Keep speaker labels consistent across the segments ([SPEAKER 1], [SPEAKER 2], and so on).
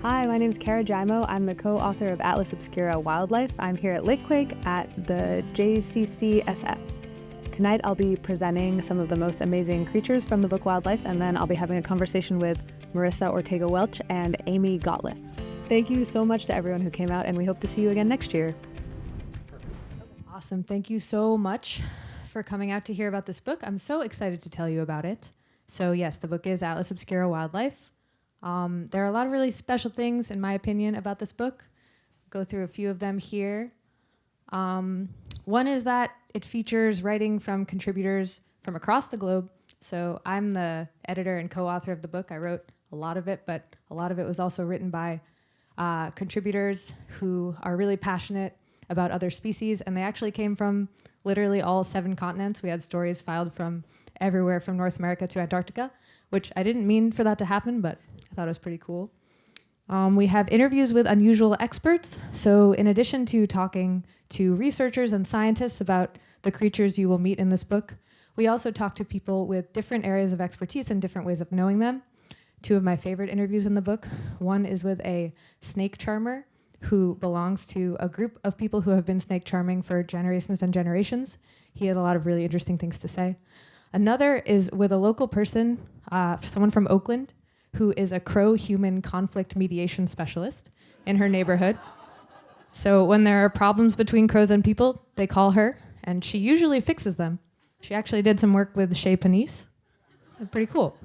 [SPEAKER 1] Hi, my name is Cara Giaimo. I'm the co-author of Atlas Obscura, Wildlife. I'm here at Litquake at the JCCSF. Tonight I'll be presenting some of the most amazing creatures from the book Wildlife, and then I'll be having a conversation with Marissa Ortega-Welch and Amy Gotliffe. Thank you so much to everyone who came out, and we hope to see you again next year.
[SPEAKER 2] Awesome. Thank you so much for coming out to hear about this book. I'm so excited to tell you about it. So yes, the book is Atlas Obscura, Wildlife. There are a lot of really special things, in my opinion, about this book. Go through a few of them here. One is that it features writing from contributors from across the globe. So I'm the editor and co-author of the book. I wrote a lot of it, but a lot of it was also written by contributors who are really passionate about other species, and they actually came from literally all 7 continents. We had stories filed from everywhere from North America to Antarctica, which I didn't mean for that to happen, but I thought it was pretty cool. We have interviews with unusual experts. So in addition to talking to researchers and scientists about the creatures you will meet in this book, we also talk to people with different areas of expertise and different ways of knowing them. 2 of my favorite interviews in the book. One is with a snake charmer who belongs to a group of people who have been snake charming for generations and generations. He had a lot of really interesting things to say. Another is with a local person, someone from Oakland, who is a crow-human conflict mediation specialist in her neighborhood. So when there are problems between crows and people, they call her, and she usually fixes them. She actually did some work with Chez Panisse. Pretty cool.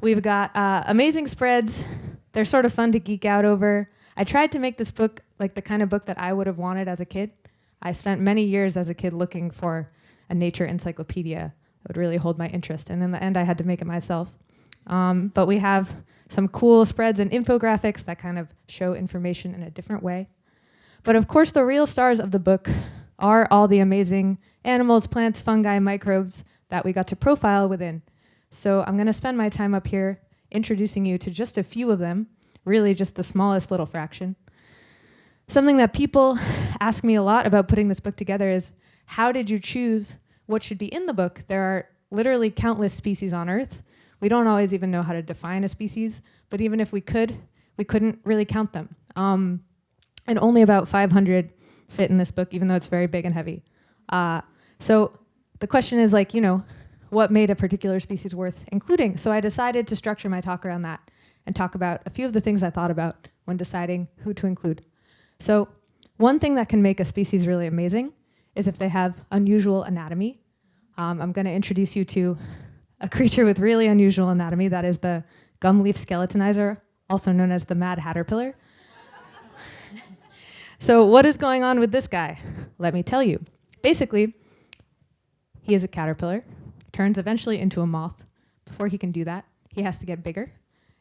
[SPEAKER 2] We've got amazing spreads. They're sort of fun to geek out over. I tried to make this book like the kind of book that I would have wanted as a kid. I spent many years as a kid looking for a nature encyclopedia that would really hold my interest, and in the end I had to make it myself. But we have some cool spreads and infographics that kind of show information in a different way. But of course the real stars of the book are all the amazing animals, plants, fungi, microbes that we got to profile within. So I'm going to spend my time up here introducing you to just a few of them, really just the smallest little fraction. Something that people ask me a lot about putting this book together is, how did you choose what should be in the book? There are literally countless species on Earth. We don't always even know how to define a species, but even if we could, we couldn't really count them. And only about 500 fit in this book, even though it's very big and heavy. So the question is like, what made a particular species worth including? So I decided to structure my talk around that and talk about a few of the things I thought about when deciding who to include. So one thing that can make a species really amazing is if they have unusual anatomy. I'm going to introduce you to a creature with really unusual anatomy. That is the gumleaf skeletonizer, also known as the Mad Hatterpillar. So what is going on with this guy? Let me tell you. Basically, he is a caterpillar, turns eventually into a moth. Before he can do that, he has to get bigger.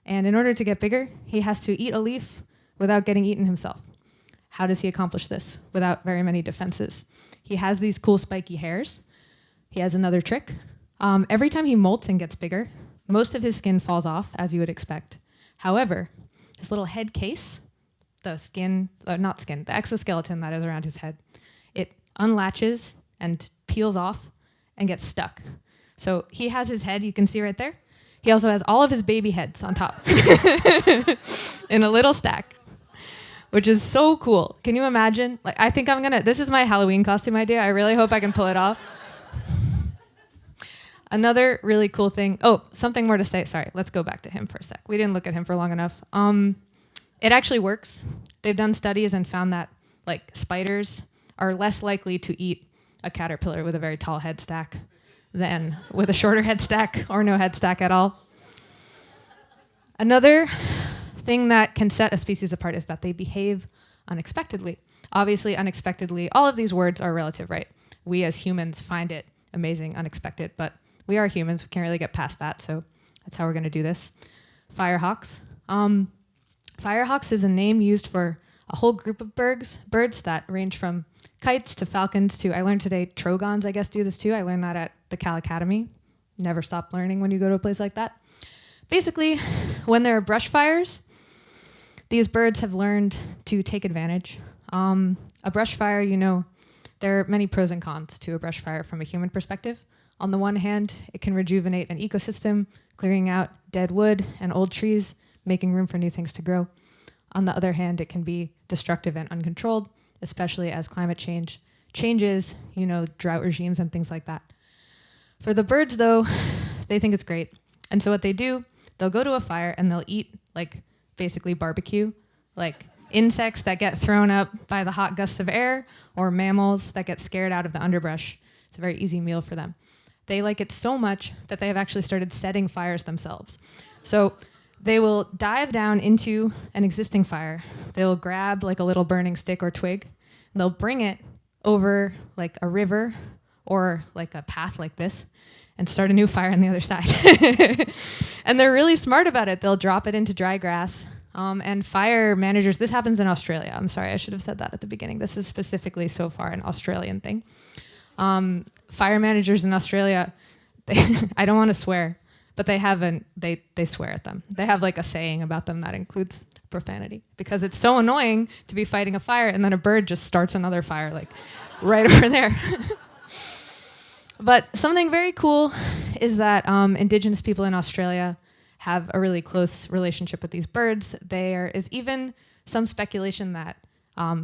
[SPEAKER 2] And in order to get bigger, he has to eat a leaf without getting eaten himself. How does he accomplish this without very many defenses? He has these cool spiky hairs. He has another trick. Every time he molts and gets bigger, most of his skin falls off, as you would expect. However, his little head case, the exoskeleton that is around his head, it unlatches and peels off and gets stuck. So he has his head, you can see right there. He also has all of his baby heads on top in a little stack, which is so cool. Can you imagine? Like, I think this is my Halloween costume idea. I really hope I can pull it off. Another really cool thing. Oh, something more to say. Sorry, let's go back to him for a sec. We didn't look at him for long enough. It actually works. They've done studies and found that spiders are less likely to eat a caterpillar with a very tall head stack than with a shorter head stack or no head stack at all. Another thing that can set a species apart is that they behave unexpectedly. Obviously, unexpectedly, all of these words are relative, right? We as humans find it amazing, unexpected, but we are humans. We can't really get past that, so that's how we're going to do this. Firehawks. Firehawks is a name used for a whole group of birds that range from kites to falcons to, I learned today, trogons, I guess, do this too. I learned that at the Cal Academy. Never stop learning when you go to a place like that. Basically, when there are brush fires, these birds have learned to take advantage. A brush fire, there are many pros and cons to a brush fire from a human perspective. On the one hand, it can rejuvenate an ecosystem, clearing out dead wood and old trees, making room for new things to grow. On the other hand, it can be destructive and uncontrolled, especially as climate change changes, drought regimes and things like that. For the birds, though, they think it's great. And so what they do, they'll go to a fire and they'll eat, basically barbecue, insects that get thrown up by the hot gusts of air or mammals that get scared out of the underbrush. It's a very easy meal for them. They like it so much that they have actually started setting fires themselves. So they will dive down into an existing fire. They'll grab a little burning stick or twig, and they'll bring it over a river or a path like this and start a new fire on the other side. And they're really smart about it. They'll drop it into dry grass. And fire managers, this happens in Australia. I'm sorry, I should have said that at the beginning. This is specifically so far an Australian thing. Fire managers in Australia, I don't want to swear, but they swear at them. They have a saying about them that includes profanity because it's so annoying to be fighting a fire and then a bird just starts another fire right over there. But something very cool is that indigenous people in Australia have a really close relationship with these birds. There is even some speculation that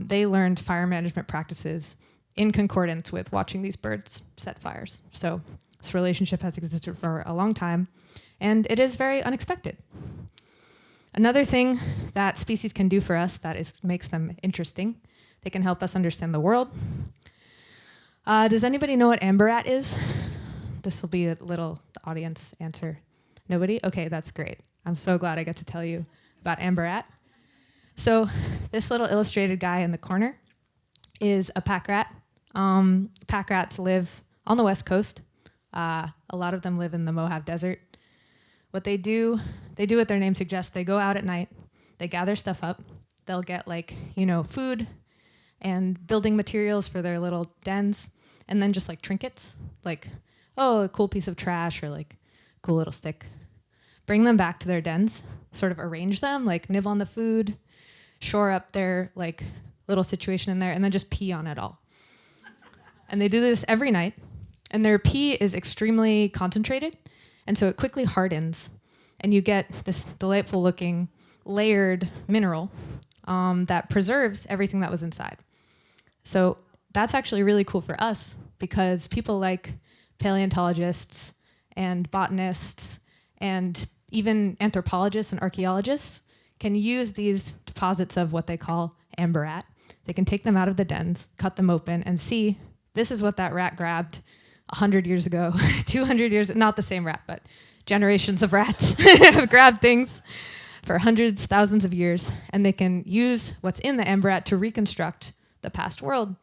[SPEAKER 2] they learned fire management practices in concordance with watching these birds set fires. So this relationship has existed for a long time, and it is very unexpected. Another thing that species can do for us that makes them interesting, they can help us understand the world. Does anybody know what amber rat is? This will be a little audience answer. Nobody? Okay, that's great. I'm so glad I get to tell you about amber rat. So this little illustrated guy in the corner is a pack rat. Pack rats live on the West Coast. A lot of them live in the Mojave Desert. What they do what their name suggests. They go out at night. They gather stuff up. They'll get food and building materials for their little dens, and then just trinkets, a cool piece of trash or cool little stick. Bring them back to their dens, sort of arrange them, nib on the food, shore up their little situation in there, and then just pee on it all. And they do this every night, and their pee is extremely concentrated, and so it quickly hardens, and you get this delightful looking layered mineral that preserves everything that was inside. So that's actually really cool for us because people like paleontologists and botanists and even anthropologists and archaeologists can use these deposits of what they call amber rat. They can take them out of the dens, cut them open, and see this is what that rat grabbed 100 years ago, 200 years, not the same rat, but generations of rats have grabbed things for hundreds, thousands of years, and they can use what's in the amber rat to reconstruct the past world,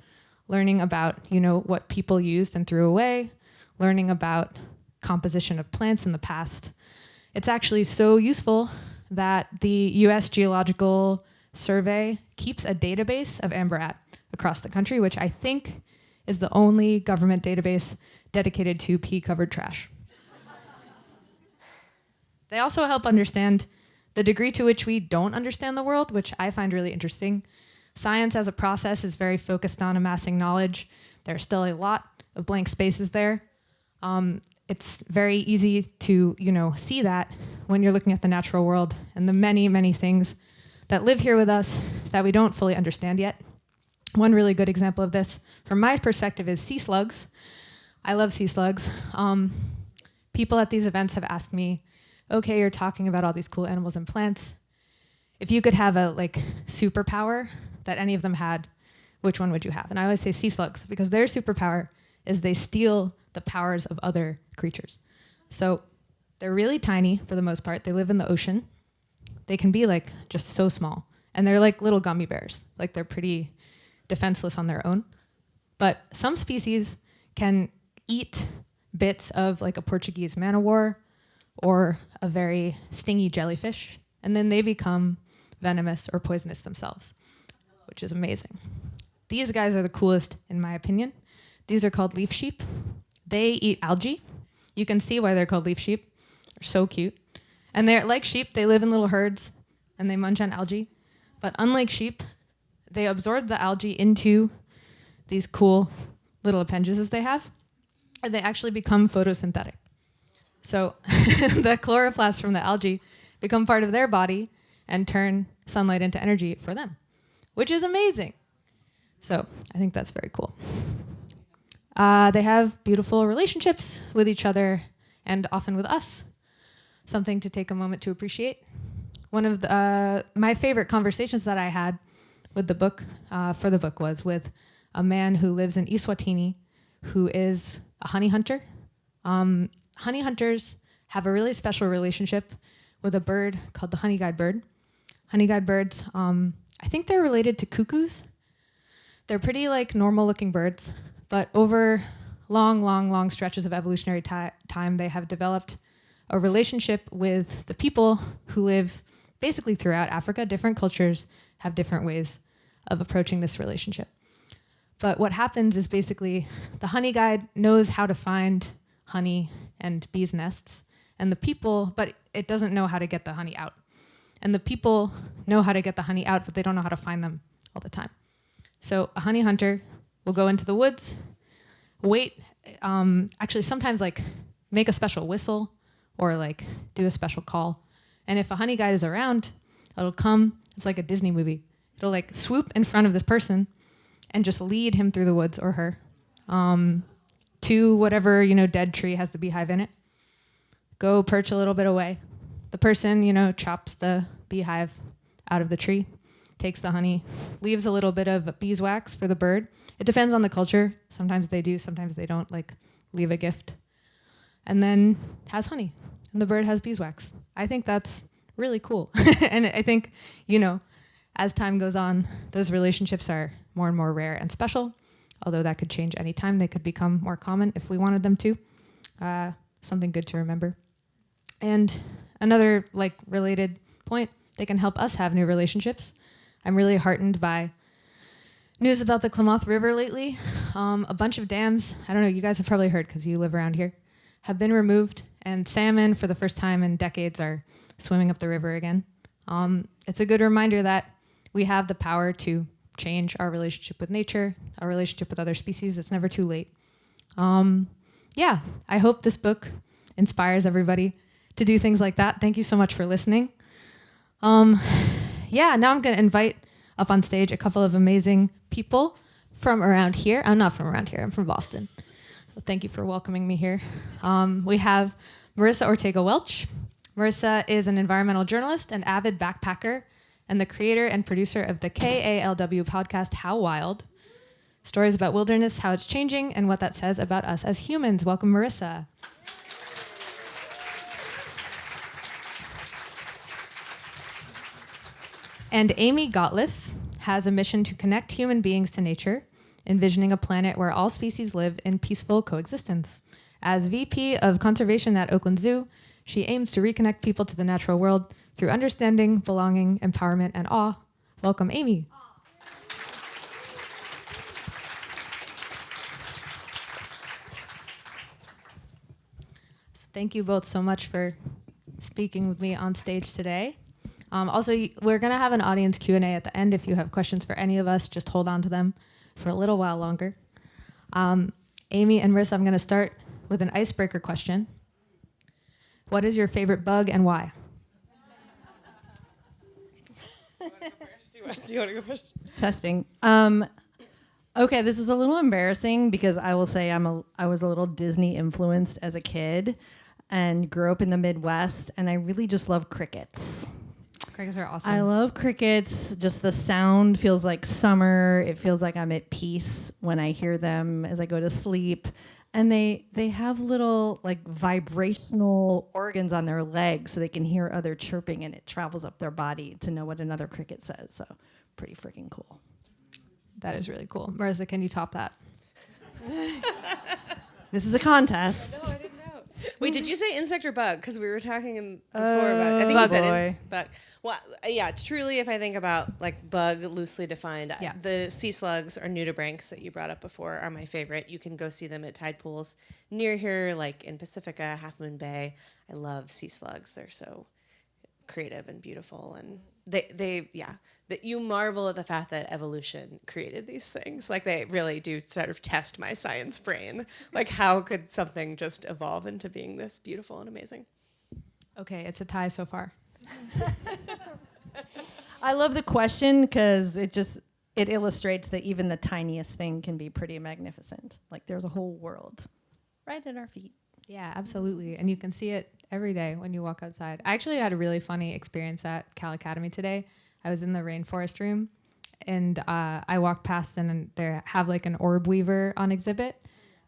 [SPEAKER 2] learning about, what people used and threw away, learning about composition of plants in the past. It's actually so useful that the U.S. Geological Survey keeps a database of amber rat across the country, which I think is the only government database dedicated to pea-covered trash. They also help understand the degree to which we don't understand the world, which I find really interesting. Science as a process is very focused on amassing knowledge. There are still a lot of blank spaces there. It's very easy to, see that when you're looking at the natural world and the many, many things that live here with us that we don't fully understand yet. One really good example of this, from my perspective, is sea slugs. I love sea slugs. People at these events have asked me, okay, you're talking about all these cool animals and plants. If you could have a superpower that any of them had, which one would you have? And I always say sea slugs, because their superpower is they steal the powers of other creatures. So they're really tiny for the most part. They live in the ocean. They can be just so small. And they're like little gummy bears. They're pretty defenseless on their own. But some species can eat bits of a Portuguese man-o'-war or a very stingy jellyfish, and then they become venomous or poisonous themselves, which is amazing. These guys are the coolest, in my opinion. These are called leaf sheep. They eat algae. You can see why they're called leaf sheep. They're so cute. And they're like sheep, they live in little herds, and they munch on algae. But unlike sheep, they absorb the algae into these cool little appendages they have, and they actually become photosynthetic. So the chloroplasts from the algae become part of their body, and turn sunlight into energy for them, which is amazing. So I think that's very cool. They have beautiful relationships with each other and often with us, something to take a moment to appreciate. One of my favorite conversations that I had with the book, for the book, was with a man who lives in Eswatini, who is a honey hunter. Honey hunters have a really special relationship with a bird called the honey-guide bird. Honey-guide birds, I think they're related to cuckoos. They're pretty like normal-looking birds, but over long stretches of evolutionary time, they have developed a relationship with the people who live basically throughout Africa. Different cultures have different ways of approaching this relationship. But what happens is basically the honey guide knows how to find honey and bees' nests, and the people, but it doesn't know how to get the honey out. And the people know how to get the honey out, but they don't know how to find them all the time. So a honey hunter will go into the woods, wait, actually sometimes like make a special whistle or like do a special call. And if a honey guide is around, it'll come, it's like a Disney movie. It'll like swoop in front of this person and just lead him through the woods or her to whatever, dead tree has the beehive in it. Go perch a little bit away. The person, chops the beehive out of the tree, takes the honey, leaves a little bit of beeswax for the bird. It depends on the culture. Sometimes they do, sometimes they don't, like leave a gift. And then has honey, and the bird has beeswax. I think that's really cool. And I think, as time goes on, those relationships are more and more rare and special, although that could change any time. They could become more common if we wanted them to. Something good to remember. And another related point, they can help us have new relationships. I'm really heartened by news about the Klamath River lately. A bunch of dams, I don't know, you guys have probably heard because you live around here, have been removed, and salmon for the first time in decades are swimming up the river again. It's a good reminder that we have the power to change our relationship with nature, our relationship with other species. It's never too late. I hope this book inspires everybody to do things like that. Thank you so much for listening. Now I'm going to invite up on stage a couple of amazing people from around here. I'm not from around here. I'm from Boston. So thank you for welcoming me here. We have Marissa Ortega-Welch. Marissa is an environmental journalist and avid backpacker and the creator and producer of the KALW podcast, How Wild? Stories about wilderness, how it's changing, and what that says about us as humans. Welcome, Marissa. And Amy Gotliffe has a mission to connect human beings to nature, envisioning a planet where all species live in peaceful coexistence. As VP of Conservation at Oakland Zoo, she aims to reconnect people to the natural world through understanding, belonging, empowerment, and awe. Welcome, Amy. So thank you both so much for speaking with me on stage today. Also, we're going to have an audience Q&A at the end. If you have questions for any of us, just hold on to them for a little while longer. Amy and Marissa, I'm going to start with an icebreaker question. What is your favorite bug and why?
[SPEAKER 3] Do you want to go first?
[SPEAKER 4] Testing. Okay, this is a little embarrassing because I will say I was a little Disney influenced as a kid and grew up in the Midwest, and I really just love crickets.
[SPEAKER 2] Crickets are awesome.
[SPEAKER 4] I love crickets. Just the sound feels like summer. It feels like I'm at peace when I hear them as I go to sleep. And they have little vibrational organs on their legs so they can hear other chirping, and it travels up their body to know what another cricket says. So pretty freaking cool.
[SPEAKER 2] That is really cool. Marissa, can you top that?
[SPEAKER 4] This is a contest.
[SPEAKER 3] No, I didn't know. Wait, did you say insect or bug? Because we were talking before about. I think you said bug. Well, yeah, truly, if I think about bug loosely defined,
[SPEAKER 2] yeah.
[SPEAKER 3] The sea slugs or nudibranchs that you brought up before are my favorite. You can go see them at tide pools near here, like in Pacifica, Half Moon Bay. I love sea slugs. They're so creative and beautiful, and that you marvel at the fact that evolution created these things. They really do sort of test my science brain. How could something just evolve into being this beautiful and amazing?
[SPEAKER 2] Okay, it's a tie so far.
[SPEAKER 4] I love the question because it illustrates that even the tiniest thing can be pretty magnificent. Like there's a whole world right at our feet.
[SPEAKER 2] Yeah, absolutely. And you can see it every day when you walk outside. I actually had a really funny experience at Cal Academy today. I was in the rainforest room and I walked past and they have like an orb weaver on exhibit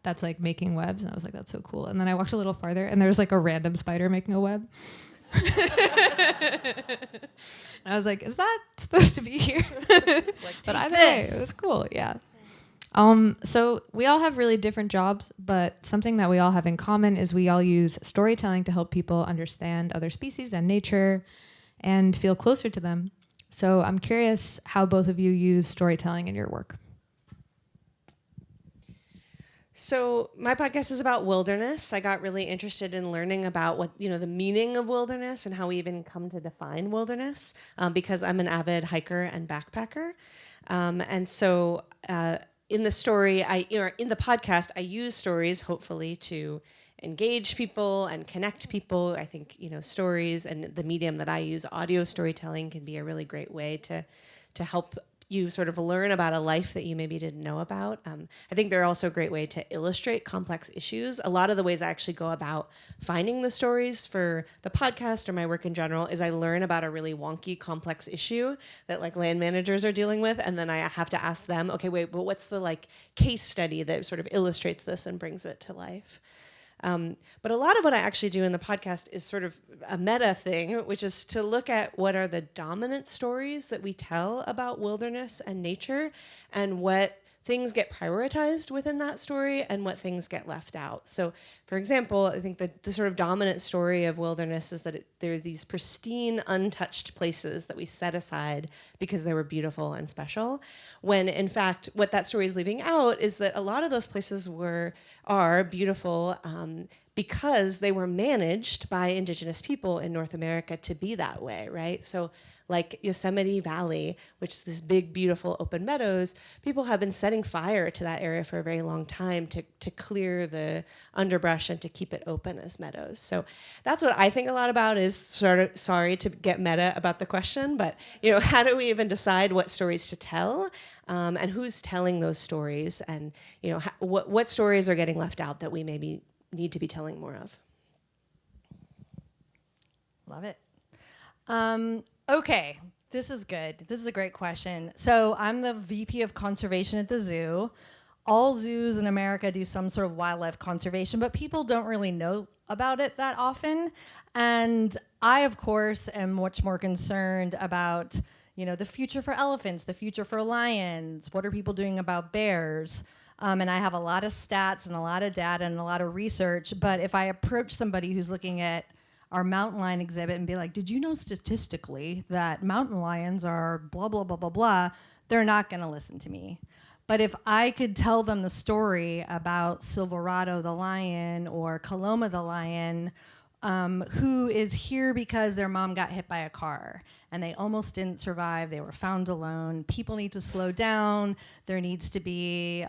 [SPEAKER 2] that's like making webs. And I was like, that's so cool. And then I walked a little farther and there's like a random spider making a web. And I was like, is that supposed to be here? But either way, it was cool. Yeah. So we all have really different jobs, but something that we all have in common is we all use storytelling to help people understand other species and nature and feel closer to them. So I'm curious how both of you use storytelling in your work.
[SPEAKER 3] So my podcast is about wilderness. I got really interested in learning about what, the meaning of wilderness and how we even come to define wilderness because I'm an avid hiker and backpacker. And so in the story, in the podcast, I use stories hopefully to engage people and connect people. I think, stories and the medium that I use, audio storytelling, can be a really great way to help you sort of learn about a life that you maybe didn't know about. I think they're also a great way to illustrate complex issues. A lot of the ways I actually go about finding the stories for the podcast or my work in general is I learn about a really wonky, complex issue that like land managers are dealing with, and then I have to ask them, okay, wait, but what's the like case study that sort of illustrates this and brings it to life? But a lot of what I actually do in the podcast is sort of a meta thing, which is to look at what are the dominant stories that we tell about wilderness and nature and what things get prioritized within that story and what things get left out. So, for example, I think the sort of dominant story of wilderness is that there are these pristine, untouched places that we set aside because they were beautiful and special, when in fact, what that story is leaving out is that a lot of those places are beautiful because they were managed by indigenous people in North America to be that way, right? So like Yosemite Valley, which is this big, beautiful open meadows, people have been setting fire to that area for a very long time to clear the underbrush and to keep it open as meadows. So that's what I think a lot about, is sort of, sorry to get meta about the question, but how do we even decide what stories to tell and who's telling those stories, and what stories are getting left out that we maybe need to be telling more of.
[SPEAKER 4] Love it. Okay, this is good. This is a great question. So I'm the VP of conservation at the zoo. All zoos in America do some sort of wildlife conservation, but people don't really know about it that often. And I, of course, am much more concerned about, the future for elephants, the future for lions. What are people doing about bears? And I have a lot of stats and a lot of data and a lot of research. But if I approach somebody who's looking at our mountain lion exhibit and be like, did you know statistically that mountain lions are blah, blah, blah, blah, blah, they're not going to listen to me. But if I could tell them the story about Silverado the lion or Coloma the lion, who is here because their mom got hit by a car and they almost didn't survive, they were found alone, people need to slow down, there needs to be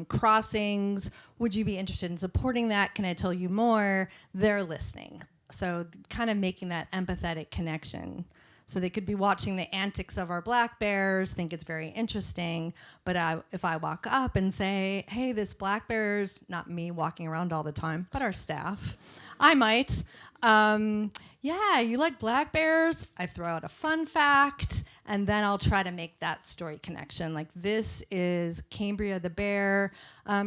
[SPEAKER 4] crossings, would you be interested in supporting that, can I tell you more, they're listening. So kind of making that empathetic connection. So they could be watching the antics of our black bears, think it's very interesting, but if I walk up and say, hey, this black bear's, not me walking around all the time, but our staff, I might, yeah, you like black bears? I throw out a fun fact, and then I'll try to make that story connection. Like, this is Cambria the bear.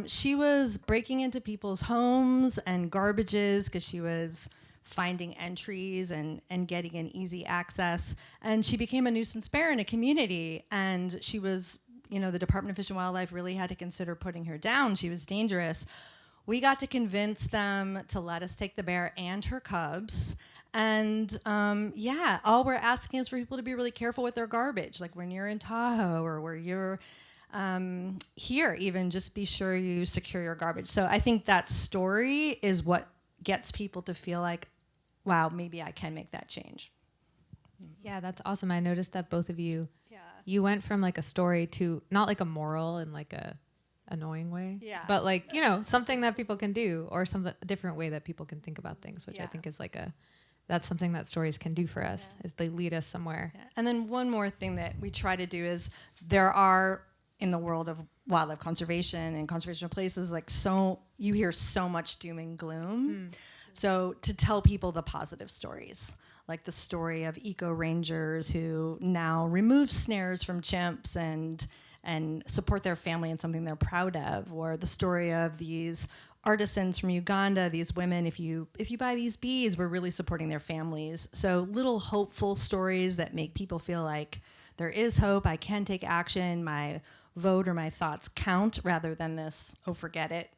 [SPEAKER 4] She was breaking into people's homes and garbages because she was finding entries and getting an easy access. And she became a nuisance bear in a community. And she was, the Department of Fish and Wildlife really had to consider putting her down. She was dangerous. We got to convince them to let us take the bear and her cubs. And all we're asking is for people to be really careful with their garbage. Like when you're in Tahoe or where you're here, even just be sure you secure your garbage. So I think that story is what gets people to feel like, wow, maybe I can make that change.
[SPEAKER 2] Yeah, that's awesome. I noticed that both of you, you went from like a story to not like a moral in like a annoying way, but like, something that people can do, or some different way that people can think about things, which I think is like a that's something that stories can do for us, is they lead us somewhere.
[SPEAKER 4] Yeah. And then one more thing that we try to do is there are, in the world of wildlife conservation and conservation of places, like, so you hear so much doom and gloom. So to tell people the positive stories, like the story of eco rangers who now remove snares from chimps and support their family in something they're proud of, or the story of these artisans from Uganda, these women, if you buy these beads, we're really supporting their families. So little hopeful stories that make people feel like there is hope, I can take action, my vote or my thoughts count, rather than this, oh, forget it,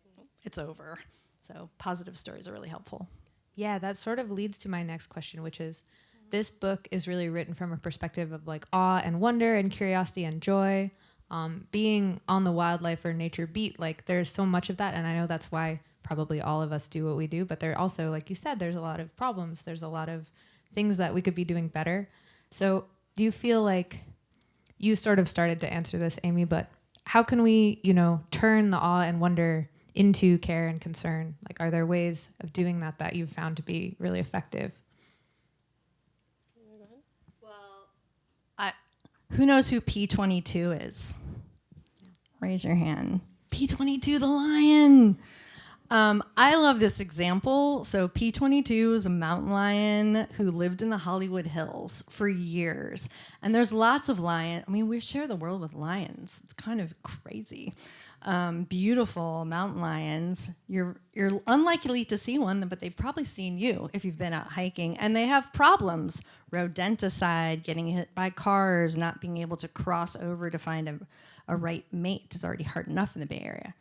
[SPEAKER 4] it's over. So positive stories are really helpful.
[SPEAKER 2] Yeah, that sort of leads to my next question, which is, this book is really written from a perspective of like awe and wonder and curiosity and joy. Being on the wildlife or nature beat, like there's so much of that, and I know that's why probably all of us do what we do, but there also, like you said, there's a lot of problems, there's a lot of things that we could be doing better. So do you feel like, you sort of started to answer this, Amy, but how can we, turn the awe and wonder into care and concern? Like, are there ways of doing that that you've found to be really effective?
[SPEAKER 4] Well, who knows who P22 is? Raise your hand. P22 the lion. I love this example. So P22 is a mountain lion who lived in the Hollywood Hills for years. And there's lots of lions. I mean, we share the world with lions. It's kind of crazy. Beautiful mountain lions. You're unlikely to see one, but they've probably seen you if you've been out hiking. And they have problems. Rodenticide, getting hit by cars, not being able to cross over to find a right mate is already hard enough in the Bay Area.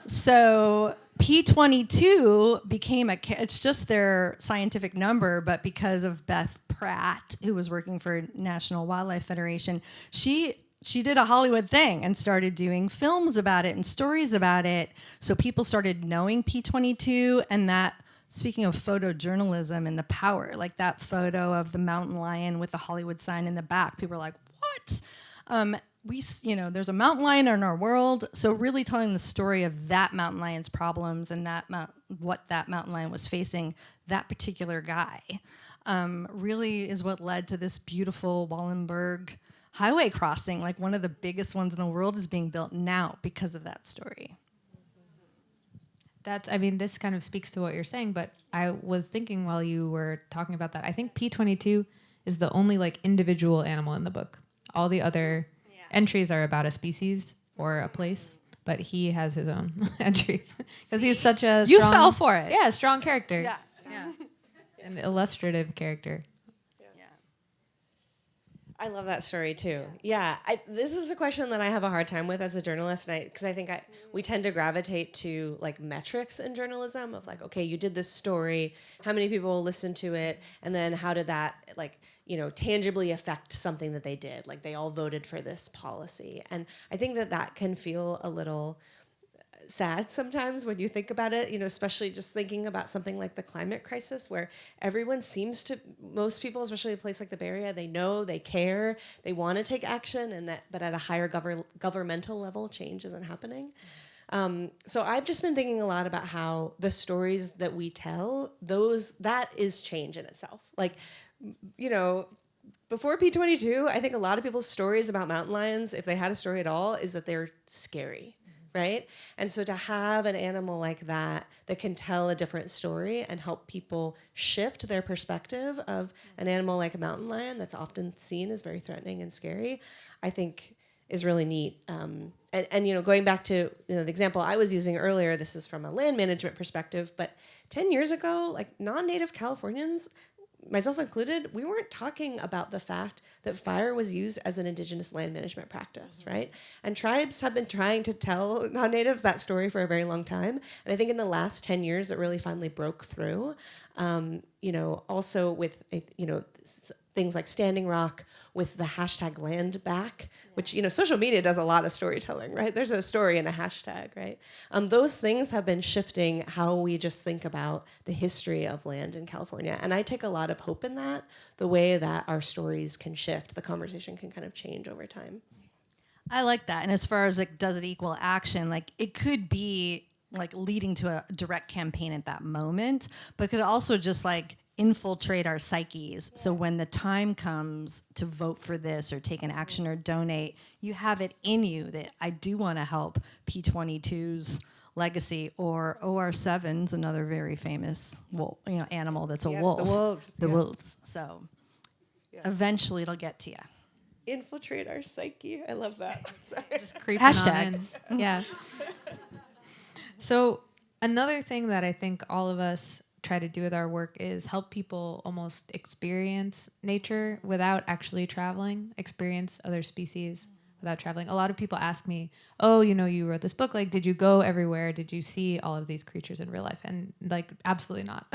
[SPEAKER 4] So P22 became it's just their scientific number, but because of Beth Pratt, who was working for National Wildlife Federation, she did a Hollywood thing and started doing films about it and stories about it. So people started knowing P22, and that, speaking of photojournalism and the power, like that photo of the mountain lion with the Hollywood sign in the back, people were like, what? There's a mountain lion in our world, so really telling the story of that mountain lion's problems and what that mountain lion was facing, that particular guy, really is what led to this beautiful Wallenberg highway crossing. Like, one of the biggest ones in the world is being built now because of that story.
[SPEAKER 2] This kind of speaks to what you're saying, but I was thinking while you were talking about that, I think P22 is the only like individual animal in the book. All the other entries are about a species or a place, but he has his own entries because he's such a
[SPEAKER 4] you fell for it.
[SPEAKER 2] Yeah, strong character.
[SPEAKER 4] Yeah.
[SPEAKER 2] An illustrative character.
[SPEAKER 3] I love that story too. Yeah, this is a question that I have a hard time with as a journalist, because I think we tend to gravitate to like metrics in journalism of like, okay, you did this story, how many people listened to it, and then how did that tangibly affect something that they did? Like, they all voted for this policy, and I think that can feel a little sad sometimes when you think about it, especially just thinking about something like the climate crisis, where everyone seems to, most people, especially a place like the Bay Area, they know, they care, they want to take action, but at a higher governmental level, change isn't happening. So I've just been thinking a lot about how the stories that we tell, that is change in itself. Like, before P22, I think a lot of people's stories about mountain lions, if they had a story at all, is that they're scary. Right? And so to have an animal like that can tell a different story and help people shift their perspective of an animal like a mountain lion that's often seen as very threatening and scary, I think is really neat. And going back to the example I was using earlier, this is from a land management perspective, but 10 years ago, like, non-native Californians, myself included, we weren't talking about the fact that fire was used as an indigenous land management practice, right? And tribes have been trying to tell non-natives that story for a very long time. And I think in the last 10 years, it really finally broke through. Also with, things like Standing Rock, with the hashtag land back, which, social media does a lot of storytelling, right? There's a story and a hashtag, right? Those things have been shifting how we just think about the history of land in California. And I take a lot of hope in that, the way that our stories can shift, the conversation can kind of change over time.
[SPEAKER 4] I like that. And as far as like, does it equal action? Like, it could be like leading to a direct campaign at that moment, but could also just like infiltrate our psyches. So when the time comes to vote for this or take an action or donate, you have it in you that I do want to help P22's legacy, or OR7's another very famous animal that's a wolf.
[SPEAKER 3] The wolves.
[SPEAKER 4] The wolves. So eventually it'll get to you.
[SPEAKER 3] Infiltrate our psyche. I love that. Sorry.
[SPEAKER 2] Just creeping
[SPEAKER 4] Hashtag.
[SPEAKER 2] on in. Yeah. So another thing that I think all of us try to do with our work is help people almost experience nature without actually traveling, experience other species without traveling. A lot of people ask me, oh, you wrote this book, like, did you go everywhere? Did you see all of these creatures in real life? And like, absolutely not.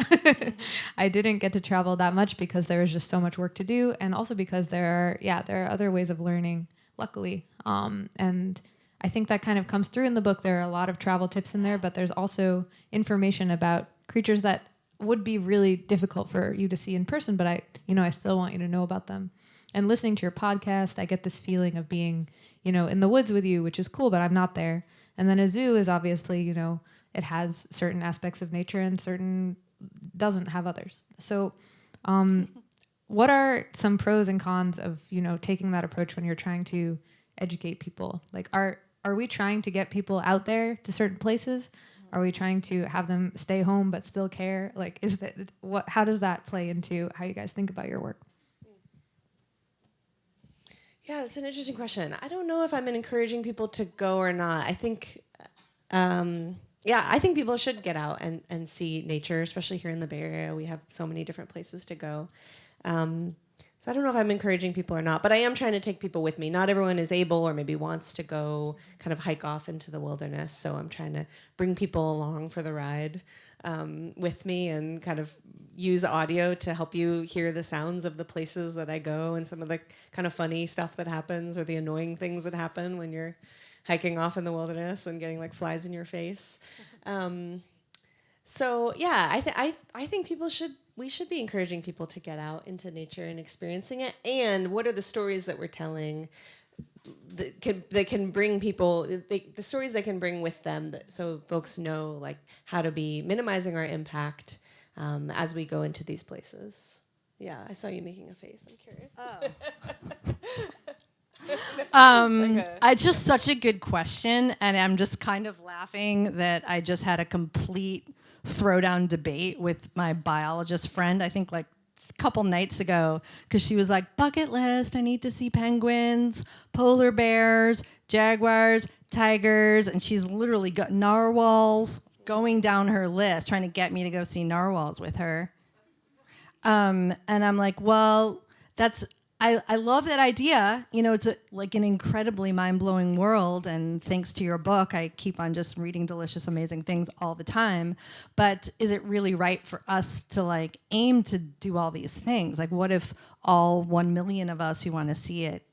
[SPEAKER 2] I didn't get to travel that much because there was just so much work to do. And also because there are other ways of learning, luckily. And I think that kind of comes through in the book. There are a lot of travel tips in there, but there's also information about creatures that would be really difficult for you to see in person, but I still want you to know about them. And listening to your podcast, I get this feeling of being, in the woods with you, which is cool, but I'm not there. And then a zoo is obviously, it has certain aspects of nature and certain doesn't have others. So what are some pros and cons of, taking that approach when you're trying to educate people? Like, are we trying to get people out there to certain places? Are we trying to have them stay home but still care? Like, how does that play into how you guys think about your work?
[SPEAKER 3] Yeah, that's an interesting question. I don't know if I'm encouraging people to go or not. I think, I think people should get out and see nature, especially here in the Bay Area. We have so many different places to go. So I don't know if I'm encouraging people or not, but I am trying to take people with me. Not everyone is able or maybe wants to go kind of hike off into the wilderness. So I'm trying to bring people along for the ride with me and kind of use audio to help you hear the sounds of the places that I go and some of the kind of funny stuff that happens or the annoying things that happen when you're hiking off in the wilderness and getting like flies in your face. So yeah, I think we should be encouraging people to get out into nature and experiencing it. And what are the stories that we're telling that can bring people, the stories they can bring with them, so folks know like how to be minimizing our impact as we go into these places. Yeah, I saw you making a face. I'm curious.
[SPEAKER 4] It's just such a good question, and I'm just kind of laughing that I just had a complete throwdown debate with my biologist friend, I think like a couple nights ago, because she was like, bucket list, I need to see penguins, polar bears, jaguars, tigers, and she's literally got narwhals going down her list, trying to get me to go see narwhals with her. And I'm like, well, I love that idea. It's like an incredibly mind-blowing world, and thanks to your book, I keep on just reading delicious, amazing things all the time. But is it really right for us to like aim to do all these things? Like, what if all 1 million of us who want to see it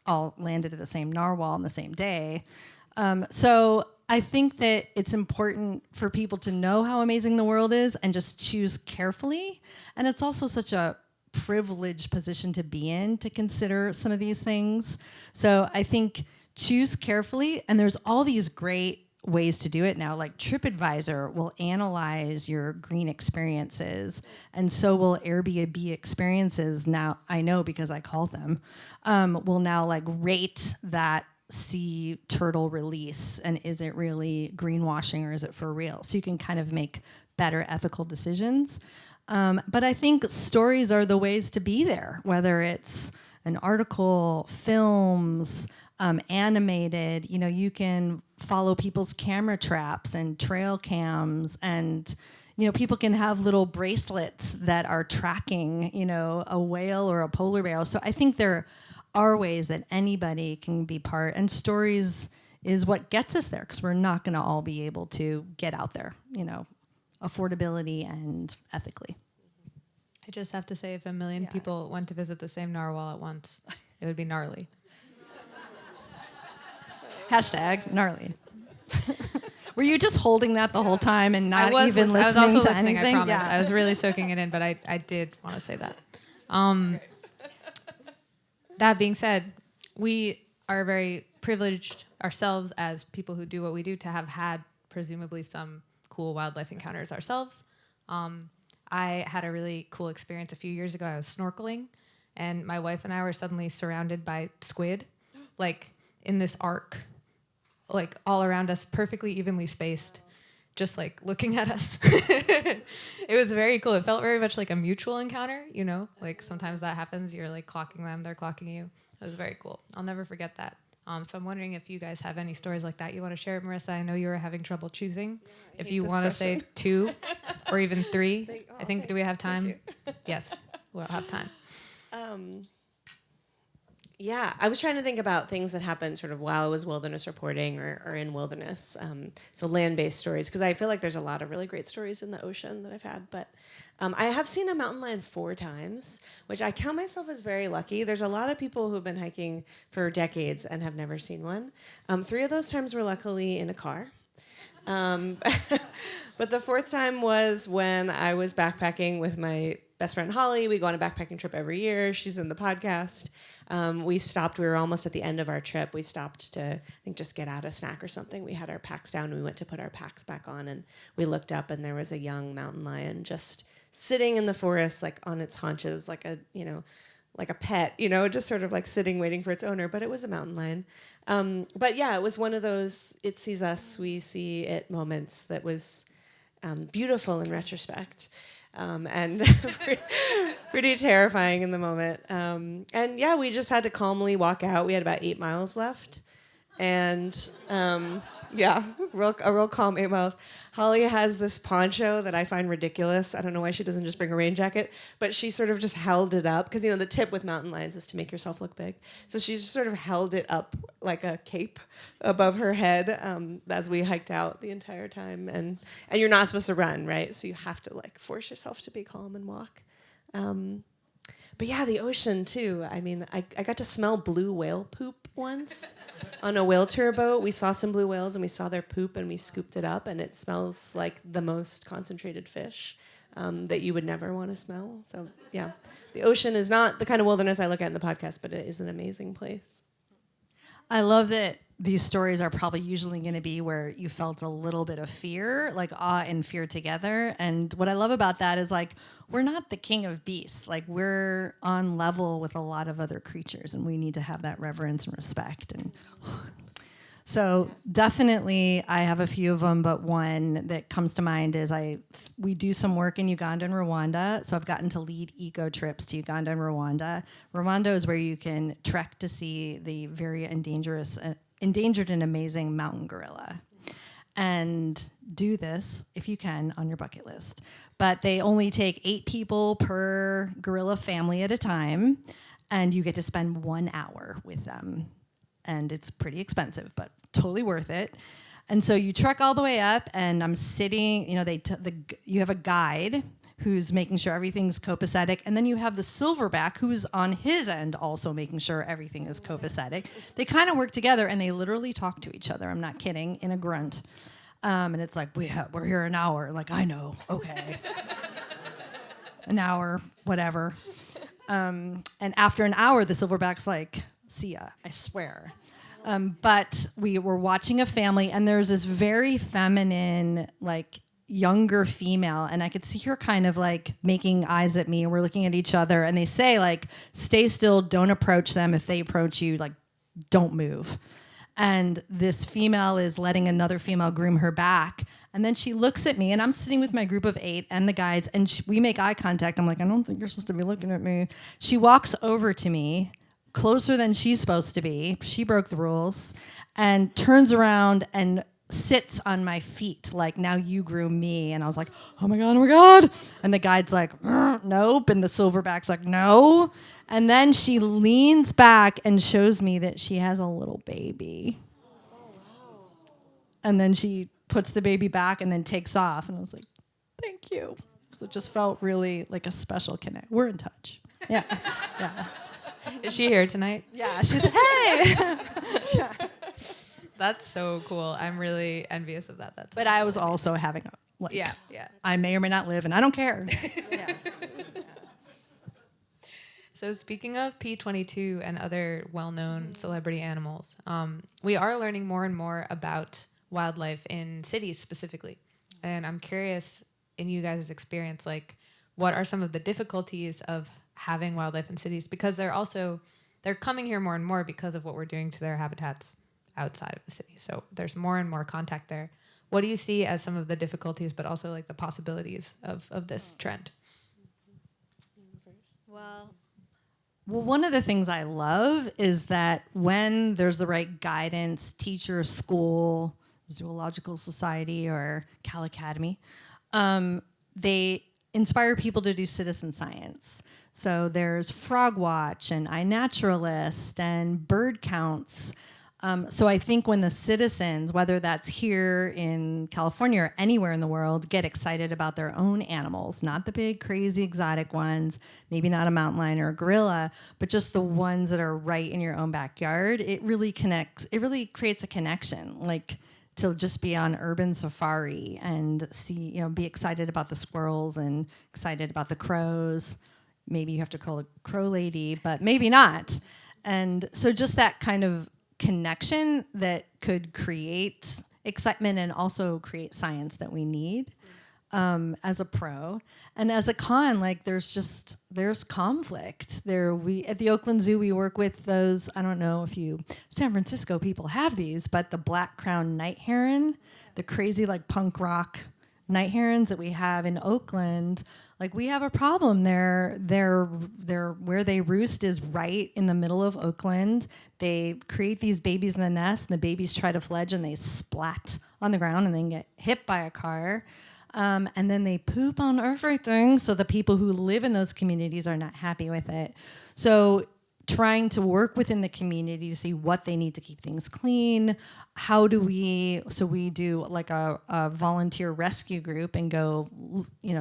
[SPEAKER 4] all landed at the same narwhal on the same day? So I think that it's important for people to know how amazing the world is and just choose carefully. And it's also such a privileged position to be in to consider some of these things. So I think choose carefully, and there's all these great ways to do it now. Like TripAdvisor will analyze your green experiences, and so will Airbnb experiences. Now I know because I call them, will now like rate that sea turtle release, and is it really greenwashing or is it for real? So you can kind of make better ethical decisions. But I think stories are the ways to be there, whether it's an article, films, animated. You can follow people's camera traps and trail cams, and people can have little bracelets that are tracking a whale or a polar bear. So I think there are ways that anybody can be part, and stories is what gets us there, because we're not going to all be able to get out there, affordability and ethically.
[SPEAKER 2] I just have to say, if 1 million people went to visit the same narwhal at once, it would be gnarly.
[SPEAKER 4] Hashtag gnarly. Were you just holding that the whole time and not even listening
[SPEAKER 2] I was also
[SPEAKER 4] to
[SPEAKER 2] listening,
[SPEAKER 4] anything?
[SPEAKER 2] I promise. Yeah. I was really soaking it in, but I did want to say that. That being said, we are very privileged ourselves as people who do what we do to have had presumably some cool wildlife encounters ourselves. I had a really cool experience a few years ago. I was snorkeling, and my wife and I were suddenly surrounded by squid, like in this arc, like all around us, perfectly evenly spaced, just like looking at us. It was very cool. It felt very much like a mutual encounter, you know, like sometimes that happens. You're like clocking them, they're clocking you. It was very cool. I'll never forget that. So I'm wondering if you guys have any stories like that you want to share, Marissa. I know you were having trouble choosing. If you want to say 2 or even 3, I think, do we have time? Yes, we'll have time.
[SPEAKER 3] Yeah, I was trying to think about things that happened sort of while I was wilderness reporting or in wilderness. So land-based stories, because I feel like there's a lot of really great stories in the ocean that I've had. But I have seen a mountain lion 4 times, which I count myself as very lucky. There's a lot of people who've been hiking for decades and have never seen one. 3 of those times were luckily in a car. But the 4th time was when I was backpacking with my best friend Holly. We go on a backpacking trip every year. She's in the podcast. We stopped. We were almost at the end of our trip. We stopped to, I think, just get out a snack or something. We had our packs down. And we went to put our packs back on, and we looked up, and there was a young mountain lion just sitting in the forest, like on its haunches, like a, you know, like a pet, you know, just sort of like sitting, waiting for its owner. But it was a mountain lion. But yeah, it was one of those it sees us, we see it moments that was beautiful in retrospect. And pretty terrifying in the moment. And yeah, we just had to calmly walk out. We had about 8 miles left. And yeah, a real calm 8 miles. Holly has this poncho that I find ridiculous. I don't know why she doesn't just bring a rain jacket, but she sort of just held it up. Because, you know, the tip with mountain lions is to make yourself look big. So she just sort of held it up like a cape above her head as we hiked out the entire time. And you're not supposed to run, right? So you have to like force yourself to be calm and walk. But yeah, the ocean too. I mean, I got to smell blue whale poop once on a whale tour boat. We saw some blue whales and we saw their poop and we scooped it up, and it smells like the most concentrated fish that you would never want to smell. So yeah, the ocean is not the kind of wilderness I look at in the podcast, but it is an amazing place.
[SPEAKER 4] I love that these stories are probably usually going to be where you felt a little bit of fear, like awe and fear together. And what I love about that is like, we're not the king of beasts. Like, we're on level with a lot of other creatures, and we need to have that reverence and respect. And so definitely I have a few of them, but one that comes to mind is we do some work in Uganda and Rwanda. So I've gotten to lead eco trips to Uganda and Rwanda. Rwanda is where you can trek to see the very endangered and amazing mountain gorilla. And do this, if you can, on your bucket list. But they only take 8 people per gorilla family at a time, and you get to spend 1 hour with them. And it's pretty expensive, but totally worth it. And so you trek all the way up, and I'm sitting, you know, you have a guide who's making sure everything's copacetic, and then you have the silverback who's on his end also making sure everything is copacetic. They kind of work together, and they literally talk to each other. I'm not kidding, in a grunt. And it's like, we're here an hour. Like, I know, okay. An hour, whatever. And after an hour, the silverback's like, see ya, I swear. But we were watching a family, and there's this very feminine, like, younger female, and I could see her kind of like making eyes at me, and we're looking at each other, and they say like, stay still, don't approach them. If they approach you, like, don't move. And this female is letting another female groom her back, and then she looks at me, and I'm sitting with my group of 8 and the guides, and we make eye contact. I'm like, I don't think you're supposed to be looking at me. She walks over to me, closer than she's supposed to be. She broke the rules, and turns around and sits on my feet like, now you groom me. And I was like, oh my God. And the guide's like, nope. And the silverback's like, no. And then she leans back and shows me that she has a little baby. Oh, wow. And then she puts the baby back and then takes off. And I was like, thank you. So it just felt really like a special connect. We're in touch. Yeah. Yeah.
[SPEAKER 2] Is she here tonight?
[SPEAKER 4] Yeah. She's hey. Yeah.
[SPEAKER 2] That's so cool. I'm really envious of that.
[SPEAKER 4] But I was also having
[SPEAKER 2] yeah.
[SPEAKER 4] I may or may not live, and I don't care. Yeah.
[SPEAKER 2] So speaking of P22 and other well-known celebrity animals, we are learning more and more about wildlife in cities specifically. And I'm curious, in you guys' experience, like, what are some of the difficulties of having wildlife in cities? Because they're coming here more and more because of what we're doing to their habitats outside of the city. So there's more and more contact there. What do you see as some of the difficulties, but also like the possibilities of this trend?
[SPEAKER 4] Well, one of the things I love is that when there's the right guidance, teacher, school, Zoological Society, or Cal Academy, they inspire people to do citizen science. So there's Frog Watch and iNaturalist and bird counts. So I think when the citizens, whether that's here in California or anywhere in the world, get excited about their own animals, not the big, crazy, exotic ones, maybe not a mountain lion or a gorilla, but just the ones that are right in your own backyard, it really connects. It really creates a connection, like to just be on urban safari and see, be excited about the squirrels and excited about the crows. Maybe you have to call a crow lady, but maybe not. And so just that kind of connection that could create excitement and also create science that we need as a pro. And as a con, like there's conflict. We at the Oakland Zoo, we work with those, I don't know if San Francisco people have these, but the black-crowned night heron, the crazy like punk rock night herons that we have in Oakland, like we have a problem there. They're where they roost is right in the middle of Oakland. They create these babies in the nest, and the babies try to fledge, and they splat on the ground and then get hit by a car. And then they poop on everything, so the people who live in those communities are not happy with it. So trying to work within the community to see what they need to keep things clean. So we do like a volunteer rescue group and go,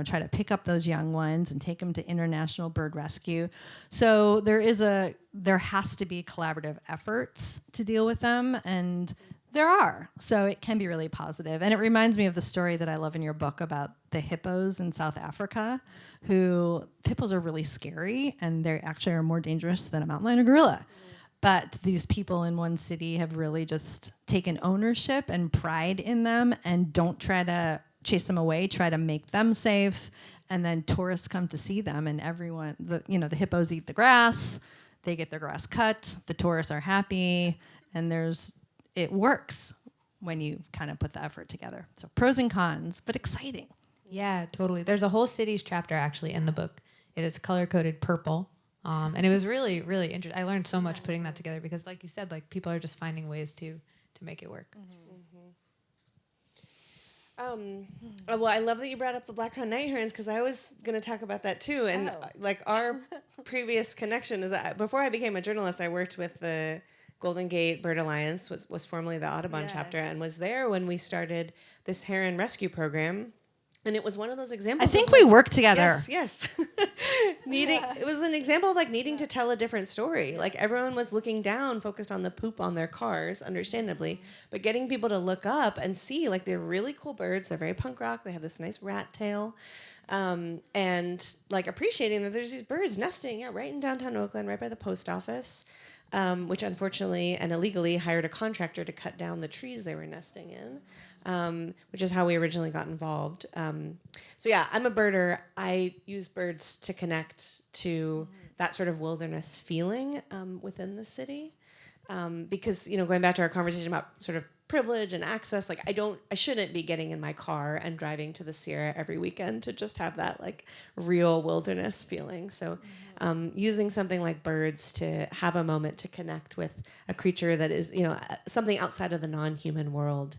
[SPEAKER 4] try to pick up those young ones and take them to international bird rescue. So there has to be collaborative efforts to deal with them, and there are. So it can be really positive. And it reminds me of the story that I love in your book about the hippos in South Africa, hippos are really scary, and they actually are more dangerous than a mountain lion or gorilla. But these people in one city have really just taken ownership and pride in them and don't try to chase them away, try to make them safe. And then tourists come to see them, and everyone, the hippos eat the grass, they get their grass cut, the tourists are happy, and it works when you kind of put the effort together. So pros and cons, but exciting.
[SPEAKER 2] Yeah, totally. There's a whole cities chapter actually in the book. It is color-coded purple. And it was really, really interesting. I learned so much putting that together because like you said, like people are just finding ways to make it work.
[SPEAKER 3] Well, I love that you brought up the black-crowned night herons because I was going to talk about that too. And like our previous connection is that before I became a journalist, I worked with the Golden Gate Bird Alliance, was formerly the Audubon chapter, and was there when we started this heron rescue program. And it was one of those examples.
[SPEAKER 4] I think we worked together.
[SPEAKER 3] Yes. It was an example of like needing to tell a different story. Like everyone was looking down, focused on the poop on their cars, understandably, but getting people to look up and see like they're really cool birds. They're very punk rock. They have this nice rat tail. And like appreciating that there's these birds nesting right in downtown Oakland, right by the post office. Which unfortunately and illegally hired a contractor to cut down the trees they were nesting in, which is how we originally got involved. So yeah, I'm a birder. I use birds to connect to that sort of wilderness feeling within the city. Because, going back to our conversation about sort of privilege and access, like I shouldn't be getting in my car and driving to the Sierra every weekend to just have that like real wilderness feeling. So using something like birds to have a moment to connect with a creature that is, something outside of the non-human world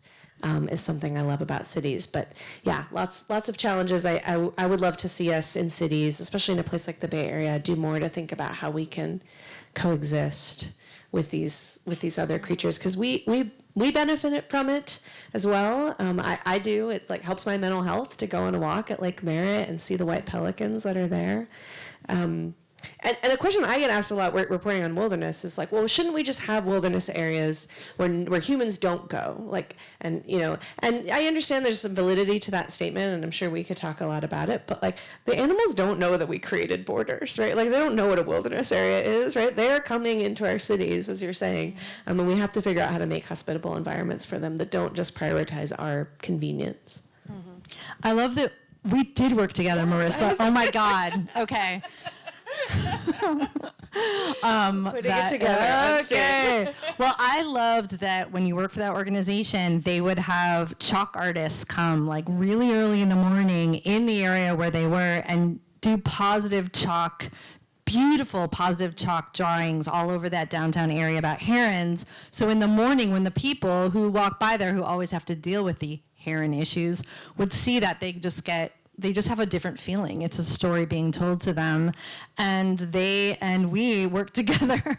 [SPEAKER 3] is something I love about cities. But yeah, lots of challenges. I would love to see us in cities, especially in a place like the Bay Area, do more to think about how we can coexist with these other creatures, because we benefit from it as well. I do. It's like helps my mental health to go on a walk at Lake Merritt and see the white pelicans that are there. And a question I get asked a lot reporting on wilderness is like, well, shouldn't we just have wilderness areas where humans don't go? Like, and I understand there's some validity to that statement, and I'm sure we could talk a lot about it, but like the animals don't know that we created borders, right? Like they don't know what a wilderness area is, right? They are coming into our cities, as you're saying, and we have to figure out how to make hospitable environments for them that don't just prioritize our convenience.
[SPEAKER 4] I love that we did work together, Marissa. Oh my God. Okay.
[SPEAKER 3] Putting it together.
[SPEAKER 4] Okay. Well, I loved that when you worked for that organization, they would have chalk artists come like really early in the morning in the area where they were and do beautiful positive chalk drawings all over that downtown area about herons. So in the morning when the people who walk by there, who always have to deal with the heron issues, would see that, they just have a different feeling. It's a story being told to them. And we work together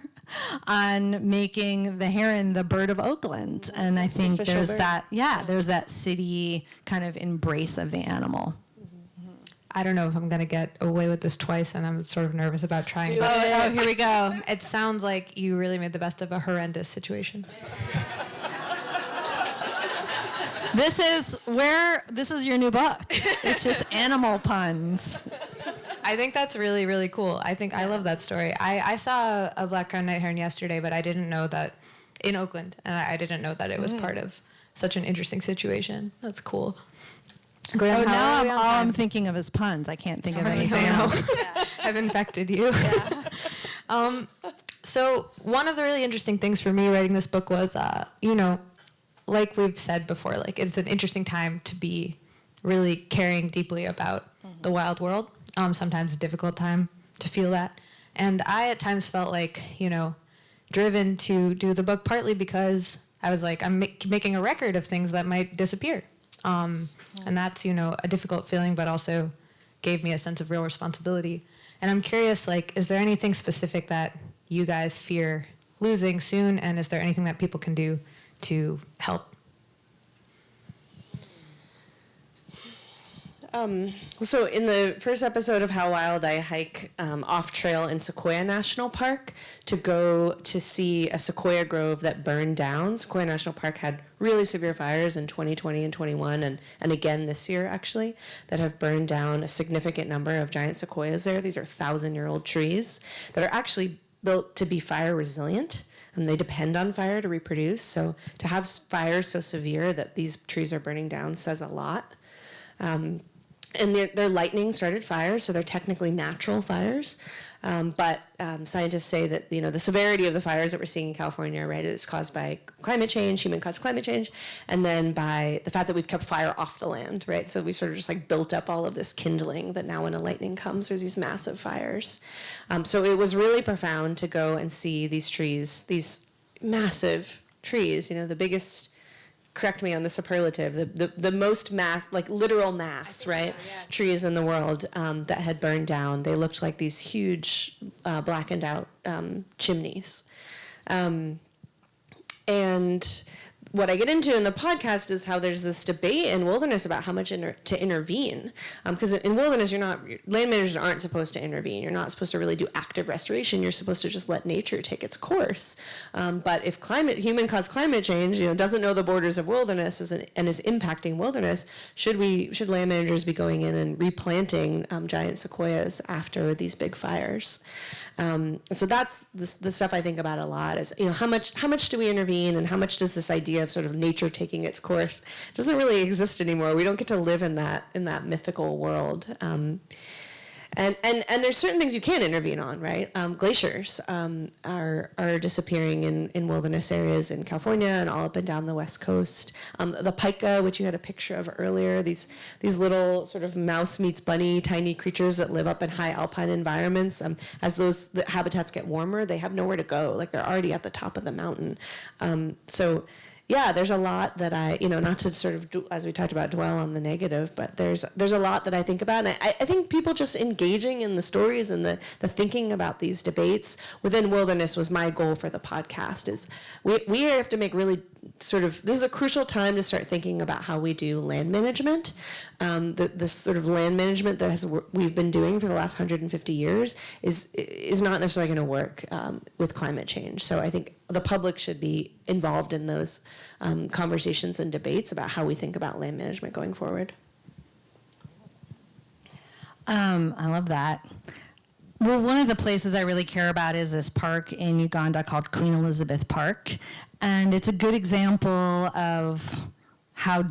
[SPEAKER 4] on making the heron the bird of Oakland. And I think there's that city kind of embrace of the animal.
[SPEAKER 2] I don't know if I'm going to get away with this twice, and I'm sort of nervous about trying.
[SPEAKER 4] Oh, here we go.
[SPEAKER 2] It sounds like you really made the best of a horrendous situation.
[SPEAKER 4] This is your new book. It's just animal puns.
[SPEAKER 2] I think that's really, really cool. I love that story. I saw a black-crowned night heron yesterday, but I didn't know that in Oakland, and I didn't know that it was part of such an interesting situation. That's cool. Graham,
[SPEAKER 4] now I'm thinking of his puns. I can't think of anything else.
[SPEAKER 2] I've infected you. Yeah. So one of the really interesting things for me writing this book was, like we've said before, like it's an interesting time to be really caring deeply about the wild world. Sometimes a difficult time to feel that. And I at times felt like, driven to do the book partly because I was like, I'm making a record of things that might disappear. And that's, a difficult feeling, but also gave me a sense of real responsibility. And I'm curious, like, is there anything specific that you guys fear losing soon? And is there anything that people can do to help?
[SPEAKER 3] So in the first episode of How Wild, I hike off trail in Sequoia National Park to go to see a sequoia grove that burned down. Sequoia National Park had really severe fires in 2020 and 21, and again this year, actually, that have burned down a significant number of giant sequoias there. These are 1,000-year-old trees that are actually built to be fire resilient, and they depend on fire to reproduce. So to have fires so severe that these trees are burning down says a lot. And their lightning started fires, so they're technically natural fires. But scientists say that the severity of the fires that we're seeing in California, right, is caused by climate change, human-caused climate change, and then by the fact that we've kept fire off the land, right? So we sort of just like built up all of this kindling that now when a lightning comes, there's these massive fires. So it was really profound to go and see these trees, these massive trees, the biggest. Correct me on the superlative, the most mass, like literal mass, right? So, yeah. Trees in the world that had burned down. They looked like these huge blackened out chimneys. And what I get into in the podcast is how there's this debate in wilderness about how much to intervene. Because in wilderness, land managers aren't supposed to intervene. You're not supposed to really do active restoration. You're supposed to just let nature take its course. But if human-caused climate change, doesn't know the borders of wilderness and is impacting wilderness, should land managers be going in and replanting giant sequoias after these big fires? So that's the stuff I think about a lot is, how much do we intervene, and how much does this idea of sort of nature taking its course doesn't really exist anymore. We don't get to live in that mythical world. And there's certain things you can intervene on, right? Glaciers are disappearing in wilderness areas in California and all up and down the West Coast. The pika, which you had a picture of earlier, these little sort of mouse meets bunny tiny creatures that live up in high alpine environments. As the habitats get warmer, they have nowhere to go. Like they're already at the top of the mountain. So yeah, there's a lot that I, not to sort of, as we talked about, dwell on the negative, but there's a lot that I think about. And I think people just engaging in the stories and the thinking about these debates within wilderness was my goal for the podcast. Is we have to make really this is a crucial time to start thinking about how we do land management. This sort of land management that we've been doing for the last 150 years is not necessarily going to work with climate change. So I think the public should be involved in those conversations and debates about how we think about land management going forward.
[SPEAKER 4] I love that. Well, one of the places I really care about is this park in Uganda called Queen Elizabeth Park. And it's a good example of how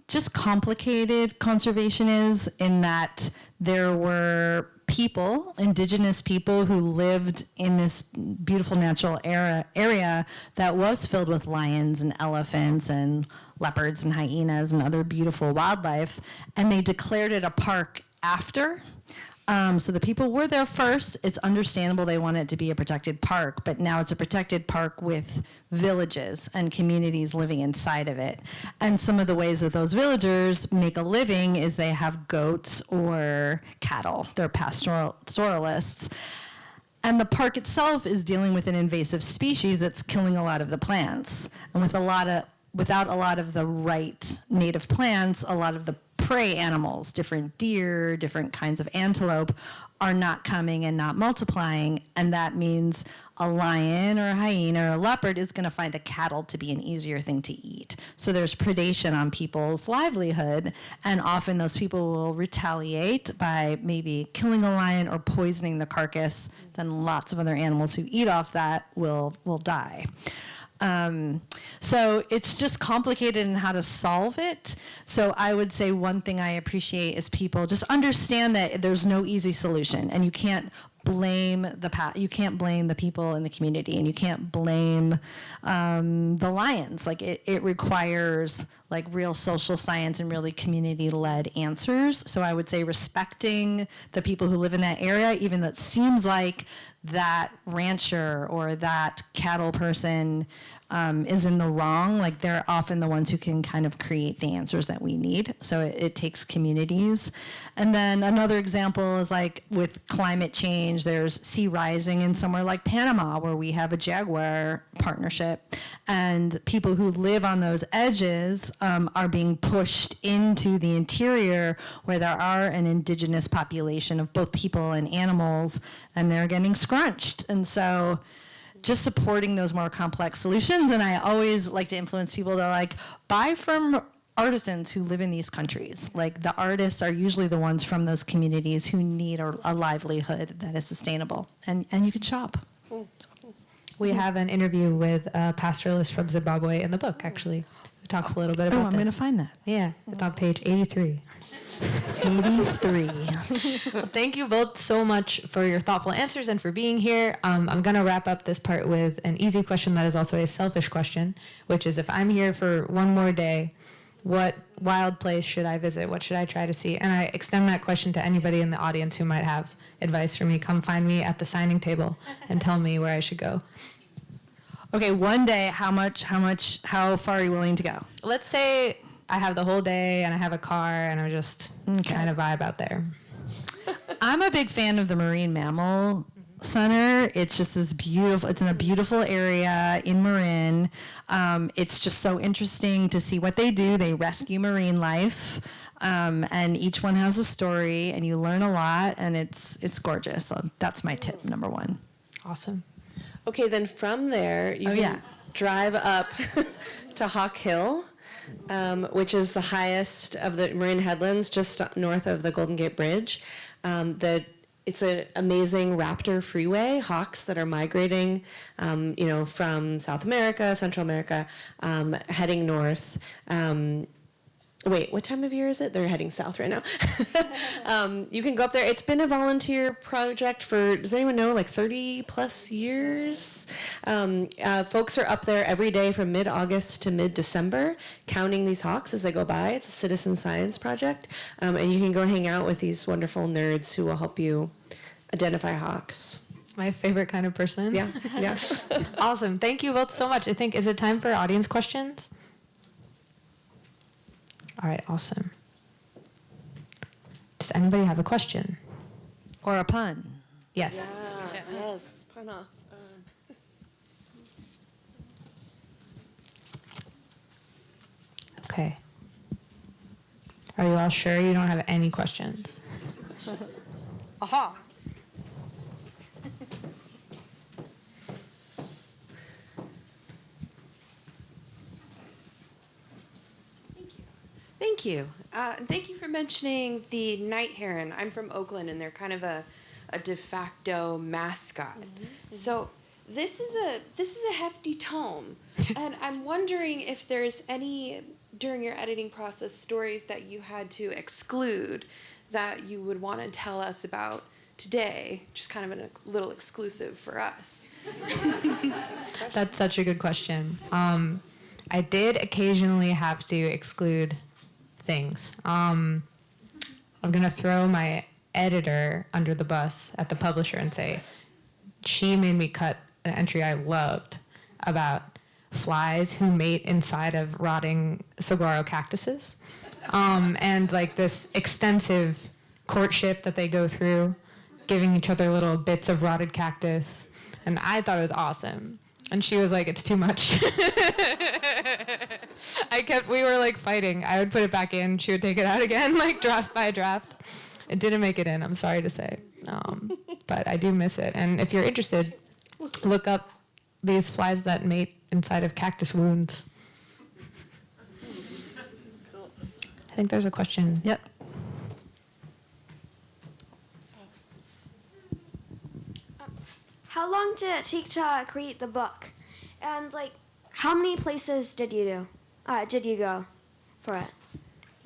[SPEAKER 4] just complicated conservation is, in that there were people, indigenous people, who lived in this beautiful natural area that was filled with lions and elephants and leopards and hyenas and other beautiful wildlife. And they declared it a park after. So the people were there first. It's understandable they want it to be a protected park, but now it's a protected park with villages and communities living inside of it. And some of the ways that those villagers make a living is they have goats or cattle. They're pastoralists. And the park itself is dealing with an invasive species that's killing a lot of the plants. And without a lot of the right native plants, a lot of the prey animals, different deer, different kinds of antelope, are not coming and not multiplying. And that means a lion or a hyena or a leopard is going to find a cattle to be an easier thing to eat. So there's predation on people's livelihood, and often those people will retaliate by maybe killing a lion or poisoning the carcass. Then lots of other animals who eat off that will die. So it's just complicated in how to solve it. So I would say one thing I appreciate is people just understand that there's no easy solution, and you can't blame the people in the community, and you can't blame the lions. Like it requires like real social science and really community-led answers. So I would say respecting the people who live in that area, even though it seems like that rancher or that cattle person is in the wrong. Like they're often the ones who can kind of create the answers that we need. So it takes communities. And then another example is like with climate change, there's sea rising in somewhere like Panama, where we have a jaguar partnership, and people who live on those edges are being pushed into the interior, where there are an indigenous population of both people and animals, and they're getting scrunched. And so just supporting those more complex solutions. And I always like to influence people to like buy from artisans who live in these countries. Like the artists are usually the ones from those communities who need a livelihood that is sustainable, and you can shop.
[SPEAKER 2] We have an interview with a pastoralist from Zimbabwe in the book, actually, who talks a little bit about this.
[SPEAKER 4] I'm going to find that.
[SPEAKER 2] Yeah, it's on page 83.
[SPEAKER 4] 83.
[SPEAKER 2] Well, thank you both so much for your thoughtful answers and for being here. I'm going to wrap up this part with an easy question that is also a selfish question, which is, if I'm here for one more day, what wild place should I visit? What should I try to see? And I extend that question to anybody in the audience who might have advice for me. Come find me at the signing table and tell me where I should go.
[SPEAKER 4] Okay, one day, how far are you willing to go?
[SPEAKER 2] Let's say I have the whole day and I have a car and I'm just trying to vibe out there.
[SPEAKER 4] I'm a big fan of the Marine Mammal Center. It's just this beautiful, it's in a beautiful area in Marin. It's just so interesting to see what they do. They rescue marine life, and each one has a story, and you learn a lot, and it's gorgeous. So that's my tip, number one.
[SPEAKER 2] Awesome.
[SPEAKER 3] Okay, then from there, you can drive up to Hawk Hill, which is the highest of the Marin Headlands, just north of the Golden Gate Bridge. It's an amazing raptor freeway, hawks that are migrating, from South America, Central America, heading north. Wait, what time of year is it? They're heading south right now. You can go up there. It's been a volunteer project for, does anyone know, like 30 plus years? Folks are up there every day from mid-August to mid-December, counting these hawks as they go by. It's a citizen science project. And you can go hang out with these wonderful nerds who will help you identify hawks.
[SPEAKER 2] It's my favorite kind of person.
[SPEAKER 3] Yeah, yeah.
[SPEAKER 2] Awesome. Thank you both so much. I think, is it time for audience questions? All right, awesome. Does anybody have a question?
[SPEAKER 4] Or a pun.
[SPEAKER 2] Yes.
[SPEAKER 3] Yes, pun off.
[SPEAKER 2] Okay. Are you all sure you don't have any questions? Aha.
[SPEAKER 5] Thank you. And thank you for mentioning the night heron. I'm from Oakland, and they're kind of a de facto mascot. So this is a hefty tome, and I'm wondering if there's any, during your editing process, stories that you had to exclude that you would want to tell us about today, just kind of a little exclusive for us.
[SPEAKER 2] That's such a good question. I did occasionally have to exclude things. I'm going to throw my editor under the bus at the publisher and say, she made me cut an entry I loved about flies who mate inside of rotting saguaro cactuses. And like this extensive courtship that they go through, giving each other little bits of rotted cactus. And I thought it was awesome. And she was like, it's too much. We were like fighting. I would put it back in. She would take it out again, like draft by draft. It didn't make it in, I'm sorry to say. But I do miss it. And if you're interested, look up these flies that mate inside of cactus wounds.
[SPEAKER 3] Cool.
[SPEAKER 2] I think there's a question.
[SPEAKER 4] Yep.
[SPEAKER 6] How long did it take to create the book? And like, how many places did you go for it?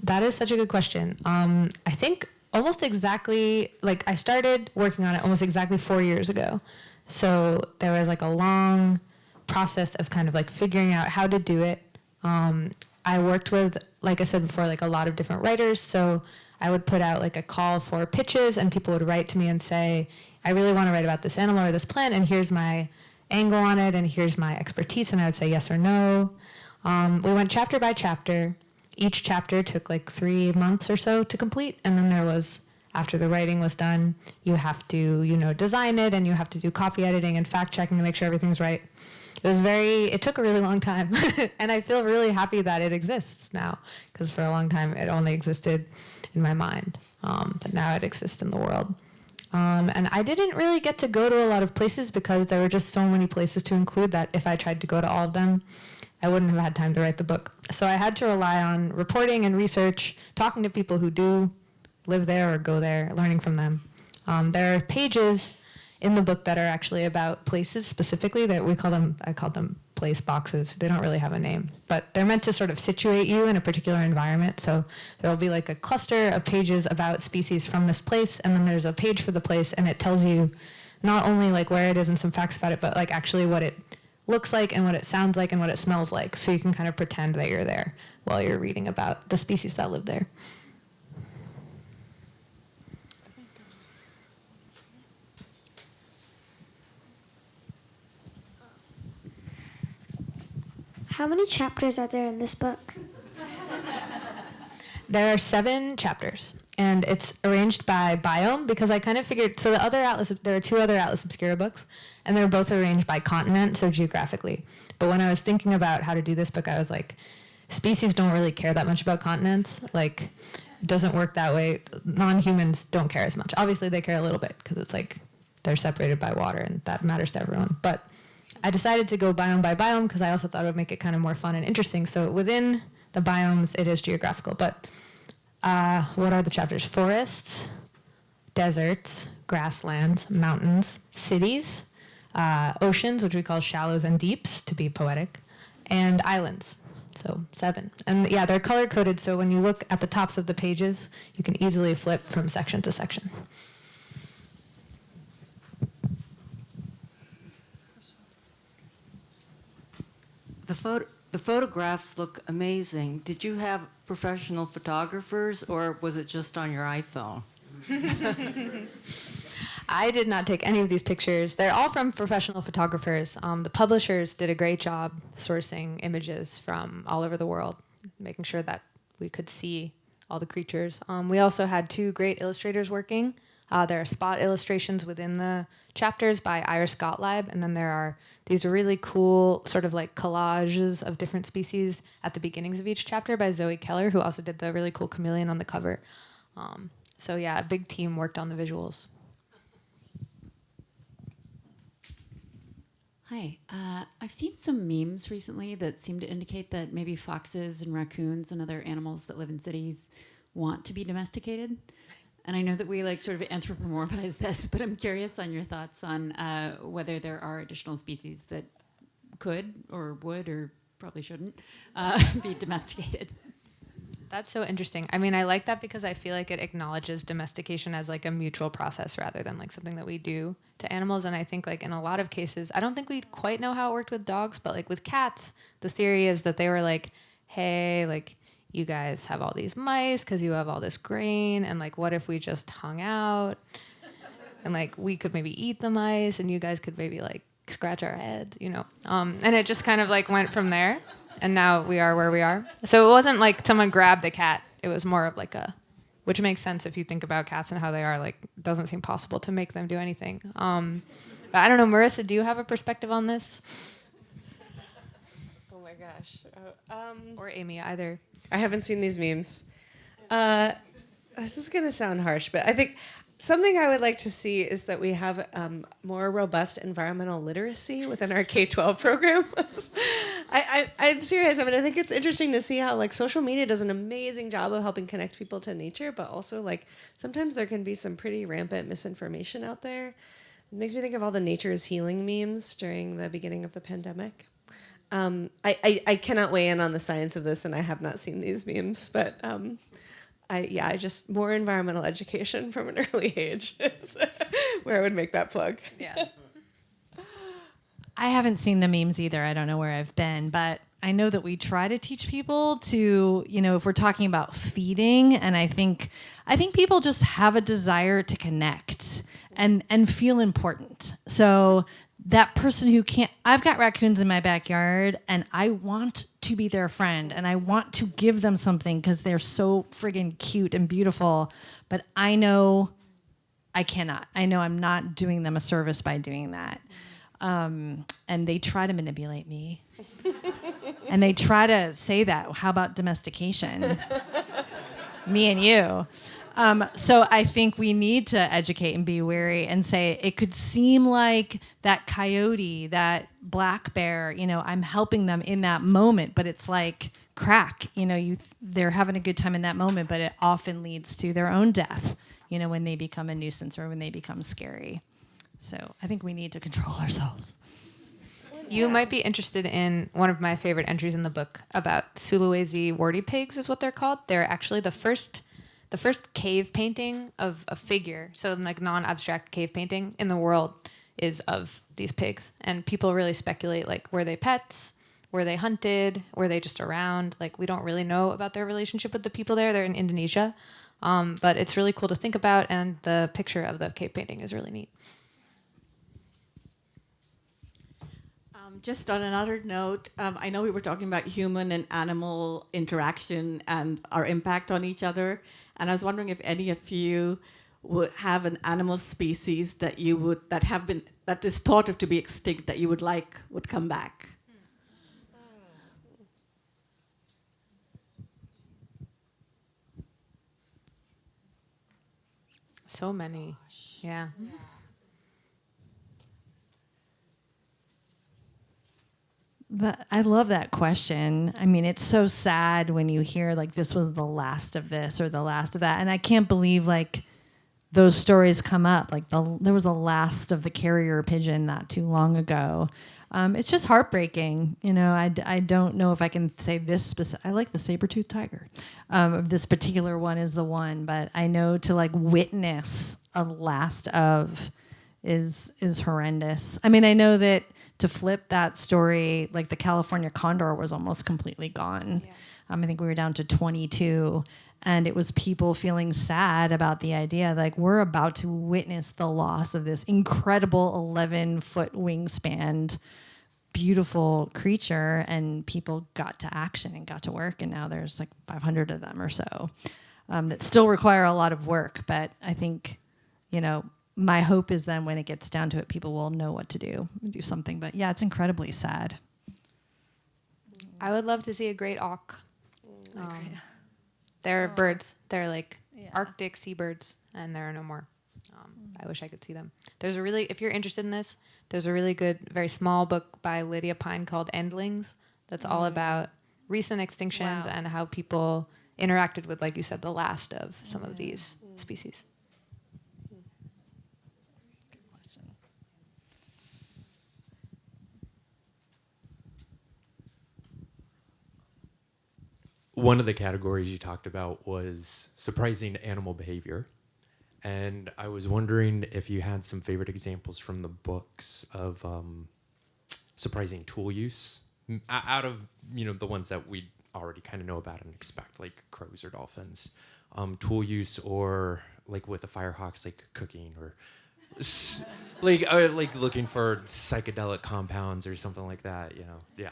[SPEAKER 2] That is such a good question. I think almost exactly, like I started working on it almost exactly 4 years ago. So there was like a long process of kind of like figuring out how to do it. I worked with, like I said before, like a lot of different writers. So I would put out like a call for pitches, and people would write to me and say, I really want to write about this animal or this plant, and here's my angle on it, and here's my expertise, and I would say yes or no. We went chapter by chapter. Each chapter took like 3 months or so to complete, and then there was, after the writing was done, you have to, design it, and you have to do copy editing and fact checking to make sure everything's right. It took a really long time, and I feel really happy that it exists now, because for a long time it only existed in my mind, but now it exists in the world. And I didn't really get to go to a lot of places because there were just so many places to include that if I tried to go to all of them, I wouldn't have had time to write the book. So I had to rely on reporting and research, talking to people who do live there or go there, learning from them. There are pages in the book that are actually about places specifically that I call them place boxes. They don't really have a name, but they're meant to sort of situate you in a particular environment. So there will be like a cluster of pages about species from this place, and then there's a page for the place, and it tells you not only like where it is and some facts about it, but like actually what it looks like and what it sounds like and what it smells like. So you can kind of pretend that you're there while you're reading about the species that live there.
[SPEAKER 6] How many chapters are there in this book?
[SPEAKER 2] There are 7 chapters, and it's arranged by biome because I kind of figured, so there are 2 other Atlas Obscura books, and they're both arranged by continent, so geographically. But when I was thinking about how to do this book, I was like, species don't really care that much about continents. Like, it doesn't work that way. Non-humans don't care as much. Obviously, they care a little bit because it's like they're separated by water, and that matters to everyone. But I decided to go biome by biome because I also thought it would make it kind of more fun and interesting. So within the biomes, it is geographical. But what are the chapters? Forests, deserts, grasslands, mountains, cities, oceans, which we call shallows and deeps to be poetic, and islands. So 7. And yeah, they're color-coded, so when you look at the tops of the pages, you can easily flip from section to section.
[SPEAKER 7] The photographs look amazing. Did you have professional photographers, or was it just on your iPhone?
[SPEAKER 2] I did not take any of these pictures. They're all from professional photographers. The publishers did a great job sourcing images from all over the world, making sure that we could see all the creatures. We also had 2 great illustrators working. There are spot illustrations within the chapters by Iris Gotliffe, and then there are these really cool sort of like collages of different species at the beginnings of each chapter by Zoe Keller, who also did the really cool chameleon on the cover. So yeah, a big team worked on the visuals.
[SPEAKER 8] Hi. I've seen some memes recently that seem to indicate that maybe foxes and raccoons and other animals that live in cities want to be domesticated. And I know that we like sort of anthropomorphize this, but I'm curious on your thoughts on whether there are additional species that could or would or probably shouldn't be domesticated.
[SPEAKER 2] That's so interesting. I mean, I like that because I feel like it acknowledges domestication as like a mutual process rather than like something that we do to animals. And I think like in a lot of cases, I don't think we quite know how it worked with dogs, but like with cats, the theory is that they were like, hey, like you guys have all these mice because you have all this grain. And like, what if we just hung out and like we could maybe eat the mice and you guys could maybe like scratch our heads, you know? And it just kind of like went from there. And now we are where we are. So it wasn't like someone grabbed the cat. It was more of like which makes sense if you think about cats and how they are. Like, it doesn't seem possible to make them do anything. But I don't know, Marissa, do you have a perspective on this?
[SPEAKER 3] Oh my gosh.
[SPEAKER 2] Or Amy, either.
[SPEAKER 3] I haven't seen these memes. This is going to sound harsh, but I think something I would like to see is that we have more robust environmental literacy within our K-12 program. I'm serious. I mean, I think it's interesting to see how like social media does an amazing job of helping connect people to nature, but also like sometimes there can be some pretty rampant misinformation out there. It makes me think of all the nature is healing memes during the beginning of the pandemic. I cannot weigh in on the science of this, and I have not seen these memes, but I just more environmental education from an early age is where I would make that plug.
[SPEAKER 2] Yeah.
[SPEAKER 4] I haven't seen the memes either. I don't know where I've been, but I know that we try to teach people to, you know, if we're talking about feeding, and I think people just have a desire to connect and feel important. So that person who can't, I've got raccoons in my backyard and I want to be their friend and I want to give them something because they're so friggin' cute and beautiful, but I know I cannot. I know I'm not doing them a service by doing that. And they try to manipulate me. And they try to say that, how about domestication? Me and you. So I think we need to educate and be wary and say it could seem like that coyote, that black bear, you know, I'm helping them in that moment, but it's like crack, you know, they're having a good time in that moment, but it often leads to their own death, you know, when they become a nuisance or when they become scary. So I think we need to control ourselves.
[SPEAKER 2] You might be interested in one of my favorite entries in the book about Sulawesi warty pigs is what they're called. They're actually the first cave painting of a figure, so like non-abstract cave painting in the world is of these pigs. And people really speculate, like, were they pets? Were they hunted? Were they just around? Like, we don't really know about their relationship with the people there. They're in Indonesia. But it's really cool to think about, and the picture of the cave painting is really neat.
[SPEAKER 9] Just on another note, I know we were talking about human and animal interaction and our impact on each other. And I was wondering if any of you would have an animal species that that is thought of to be extinct that you would come back.
[SPEAKER 2] So many. Yeah.
[SPEAKER 4] I love that question. I mean, it's so sad when you hear like this was the last of this or the last of that. And I can't believe like those stories come up. Like there was a last of the carrier pigeon not too long ago. It's just heartbreaking. You know, I don't know if I can say this specific. I like the saber-toothed tiger. This particular one is the one, but I know to like witness a last of is horrendous. I mean, I know that to flip that story, like the California condor was almost completely gone. Yeah. I think we were down to 22. And it was people feeling sad about the idea, like we're about to witness the loss of this incredible 11-foot wingspan, beautiful creature, and people got to action and got to work, and now there's like 500 of them or so that still require a lot of work. But I think, my hope is then when it gets down to it, people will know what to do something. But yeah, it's incredibly sad.
[SPEAKER 2] I would love to see a great auk. They're birds. They're like Arctic seabirds, and there are no more. I wish I could see them. If you're interested in this, there's a really good, very small book by Lydia Pine called Endlings that's all about recent extinctions and how people interacted with, like you said, the last of some of these species.
[SPEAKER 10] One of the categories you talked about was surprising animal behavior. And I was wondering if you had some favorite examples from the books of surprising tool use out of, the ones that we already kind of know about and expect, like crows or dolphins. Tool use, or like with the firehawks, like cooking, or like looking for psychedelic compounds or something like that, Yeah.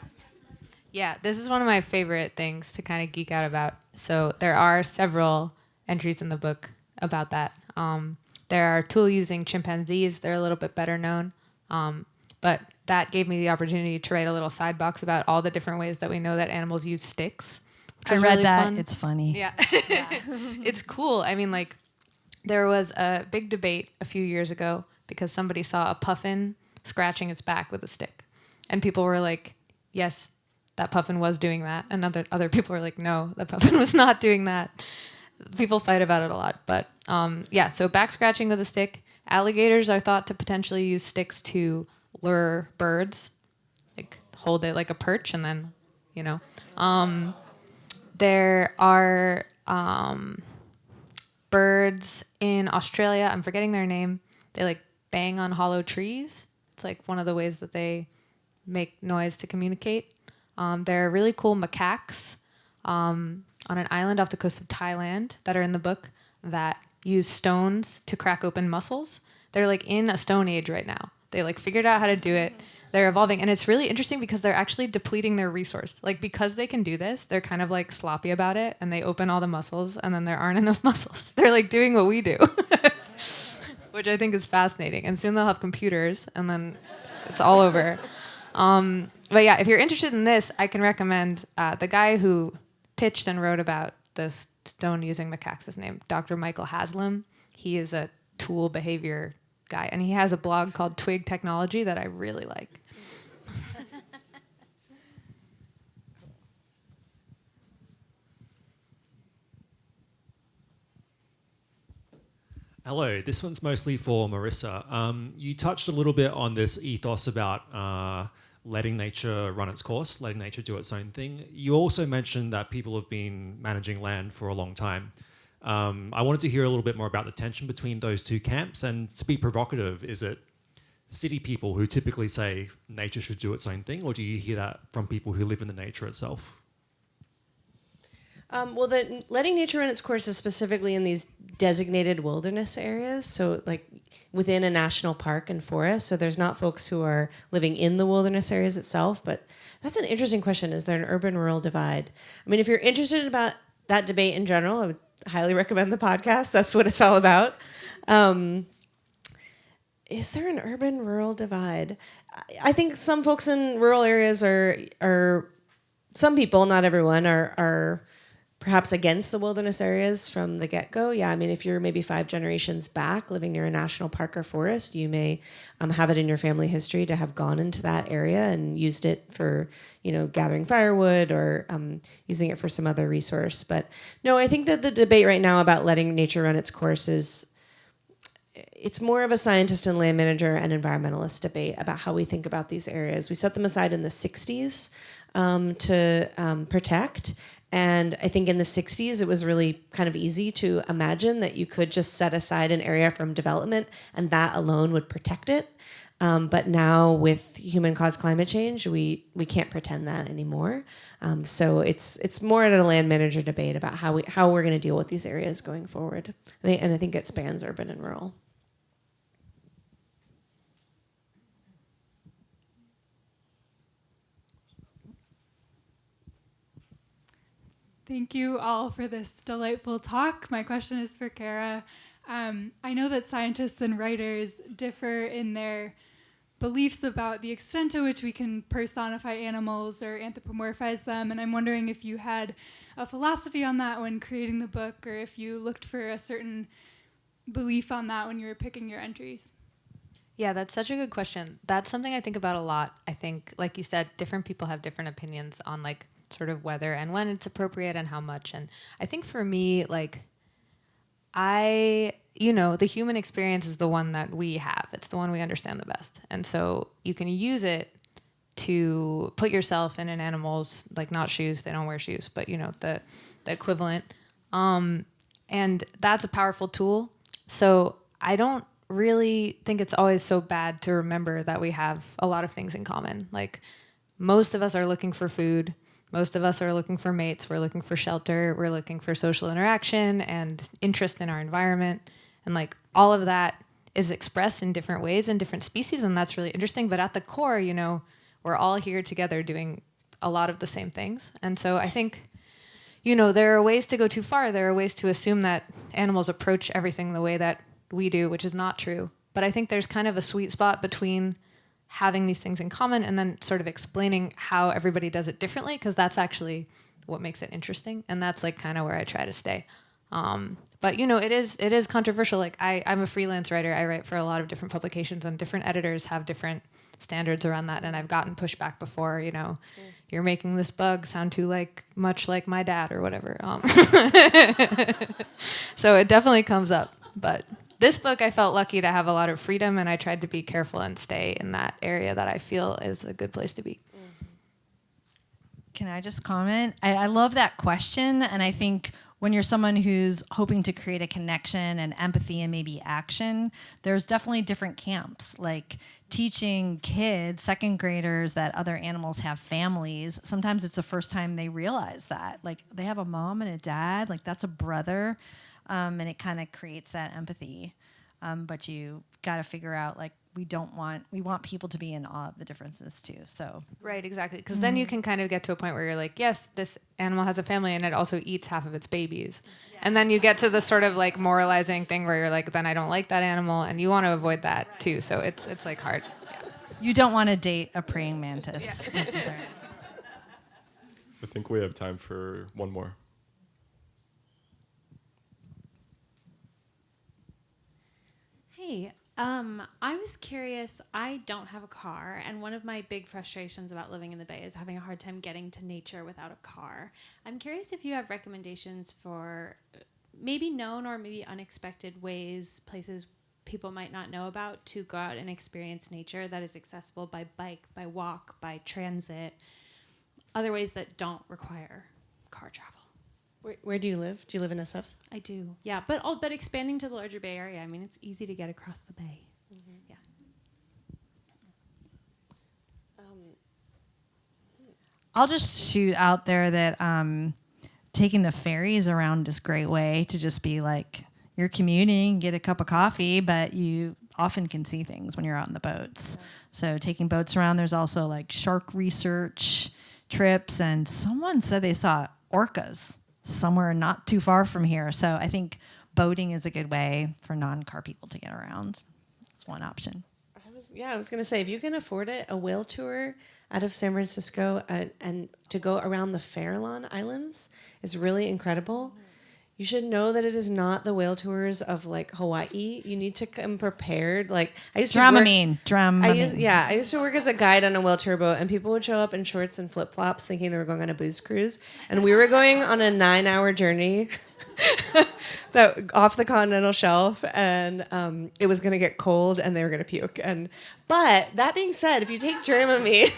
[SPEAKER 2] Yeah, this is one of my favorite things to kind of geek out about. So there are several entries in the book about that. There are tool-using chimpanzees. They're a little bit better known. But that gave me the opportunity to write a little side box about all the different ways that we know that animals use sticks.
[SPEAKER 4] I read
[SPEAKER 2] really
[SPEAKER 4] that.
[SPEAKER 2] Fun.
[SPEAKER 4] It's funny.
[SPEAKER 2] Yeah. It's cool. I mean, like, there was a big debate a few years ago because somebody saw a puffin scratching its back with a stick. And people were like, yes, that puffin was doing that. And other people were like, no, that puffin was not doing that. People fight about it a lot. But so back scratching with a stick. Alligators are thought to potentially use sticks to lure birds, like hold it like a perch and then, there are birds in Australia. I'm forgetting their name. They like bang on hollow trees. It's like one of the ways that they make noise to communicate. There are really cool macaques on an island off the coast of Thailand that are in the book that use stones to crack open mussels. They're like in a stone age right now. They like figured out how to do it. They're evolving. And it's really interesting because they're actually depleting their resource. Like, because they can do this, they're kind of like sloppy about it, and they open all the mussels and then there aren't enough mussels. They're like doing what we do, which I think is fascinating. And soon they'll have computers and then it's all over. But yeah, if you're interested in this, I can recommend the guy who pitched and wrote about the stone-using macaques, his name, Dr. Michael Haslam. He is a tool behavior guy, and he has a blog called Twig Technology that I really like.
[SPEAKER 11] Hello, this one's mostly for Marissa. You touched a little bit on this ethos about letting nature run its course, letting nature do its own thing. You also mentioned that people have been managing land for a long time. I wanted to hear a little bit more about the tension between those two camps, and to be provocative, is it city people who typically say nature should do its own thing, or do you hear that from people who live in the nature itself?
[SPEAKER 3] Well, letting nature run its course is specifically in these designated wilderness areas, so like within a national park and forest. So there's not folks who are living in the wilderness areas itself, but that's an interesting question. Is there an urban-rural divide? I mean, if you're interested about that debate in general, I would highly recommend the podcast. That's what it's all about. Is there an urban-rural divide? I think some folks in rural areas are some people, not everyone, are perhaps against the wilderness areas from the get-go. Yeah, I mean, if you're maybe 5 generations back living near a national park or forest, you may have it in your family history to have gone into that area and used it for, gathering firewood or using it for some other resource. But no, I think that the debate right now about letting nature run its course it's more of a scientist and land manager and environmentalist debate about how we think about these areas. We set them aside in the 60s to protect. And I think in the 60s, it was really kind of easy to imagine that you could just set aside an area from development and that alone would protect it. But now with human-caused climate change, we can't pretend that anymore. So it's more at a land manager debate about how we're going to deal with these areas going forward. And I think it spans urban and rural.
[SPEAKER 12] Thank you all for this delightful talk. My question is for Cara. I know that scientists and writers differ in their beliefs about the extent to which we can personify animals or anthropomorphize them, and I'm wondering if you had a philosophy on that when creating the book, or if you looked for a certain belief on that when you were picking your entries.
[SPEAKER 2] Yeah, that's such a good question. That's something I think about a lot. I think, like you said, different people have different opinions on like sort of whether and when it's appropriate and how much. And I think for me, like, the human experience is the one that we have. It's the one we understand the best. And so you can use it to put yourself in an animal's, like, not shoes, they don't wear shoes, but the equivalent. And that's a powerful tool. So I don't really think it's always so bad to remember that we have a lot of things in common. Like, most of us are looking for food. Most of us are looking for mates. We're looking for shelter. We're looking for social interaction and interest in our environment. And like all of that is expressed in different ways in different species. And that's really interesting. But at the core, we're all here together doing a lot of the same things. And so I think, there are ways to go too far. There are ways to assume that animals approach everything the way that we do, which is not true. But I think there's kind of a sweet spot between having these things in common and then sort of explaining how everybody does it differently, because that's actually what makes it interesting. And that's like kind of where I try to stay. But it is controversial. Like I'm a freelance writer. I write for a lot of different publications, and different editors have different standards around that. And I've gotten pushback before, you're making this bug sound too much like my dad or whatever. So it definitely comes up, but this book, I felt lucky to have a lot of freedom, and I tried to be careful and stay in that area that I feel is a good place to be.
[SPEAKER 4] Can I just comment? I love that question, and I think when you're someone who's hoping to create a connection and empathy and maybe action, there's definitely different camps. Like teaching kids, second graders, that other animals have families, sometimes it's the first time they realize that. Like they have a mom and a dad, like that's a brother. And it kind of creates that empathy. But you got to figure out, like, we want people to be in awe of the differences too. So
[SPEAKER 2] right, exactly. Because then you can kind of get to a point where you're like, yes, this animal has a family and it also eats half of its babies. Yeah. And then you get to the sort of like moralizing thing where you're like, then I don't like that animal, and you want to avoid that too. So it's like hard. Yeah.
[SPEAKER 4] You don't want to date a praying mantis.
[SPEAKER 2] Yeah.
[SPEAKER 13] I think we have time for one more.
[SPEAKER 14] Hey, I was curious. I don't have a car, and one of my big frustrations about living in the Bay is having a hard time getting to nature without a car. I'm curious if you have recommendations for maybe known or maybe unexpected ways, places people might not know about, to go out and experience nature that is accessible by bike, by walk, by transit, other ways that don't require car travel.
[SPEAKER 3] Where do you live? Do you live in SF?
[SPEAKER 14] I do, yeah. But expanding to the larger Bay Area, I mean, it's easy to get across the Bay. Mm-hmm. Yeah.
[SPEAKER 4] I'll just shoot out there that taking the ferries around is a great way to just be like, you're commuting, get a cup of coffee, but you often can see things when you're out in the boats. Yeah. So taking boats around, there's also like shark research trips, and someone said they saw orcas somewhere not too far from here. So I think boating is a good way for non-car people to get around. It's one option.
[SPEAKER 3] I was going to say, if you can afford it, a whale tour out of San Francisco and to go around the Farallon Islands is really incredible. You should know that it is not the whale tours of like Hawaii. You need to come prepared. Like I used to work as a guide on a whale tour boat, and people would show up in shorts and flip flops, thinking they were going on a booze cruise, and we were going on a 9-hour journey that off the continental shelf, and it was going to get cold, and they were going to puke. But that being said, if you take Dramamine.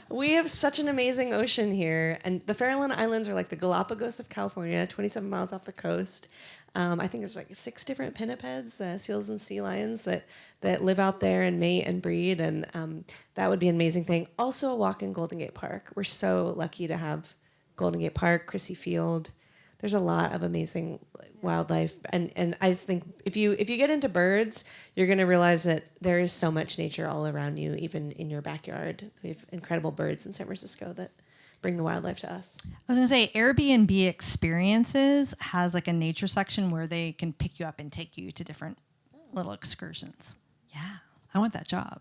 [SPEAKER 3] We have such an amazing ocean here. And the Farallon Islands are like the Galapagos of California, 27 miles off the coast. I think there's like 6 different pinnipeds, seals and sea lions that live out there and mate and breed. And that would be an amazing thing. Also a walk in Golden Gate Park. We're so lucky to have Golden Gate Park, Crissy Field. There's a lot of amazing wildlife, and I just think if you get into birds, you're going to realize that there is so much nature all around you, even in your backyard. We have incredible birds in San Francisco that bring the wildlife to us.
[SPEAKER 4] I was going to say Airbnb Experiences has like a nature section where they can pick you up and take you to different little excursions. Yeah, I want that job.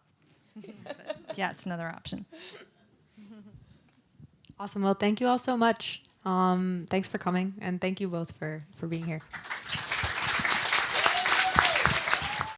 [SPEAKER 4] Yeah, it's another option.
[SPEAKER 2] Awesome. Well, thank you all so much. Thanks for coming, and thank you both for being here.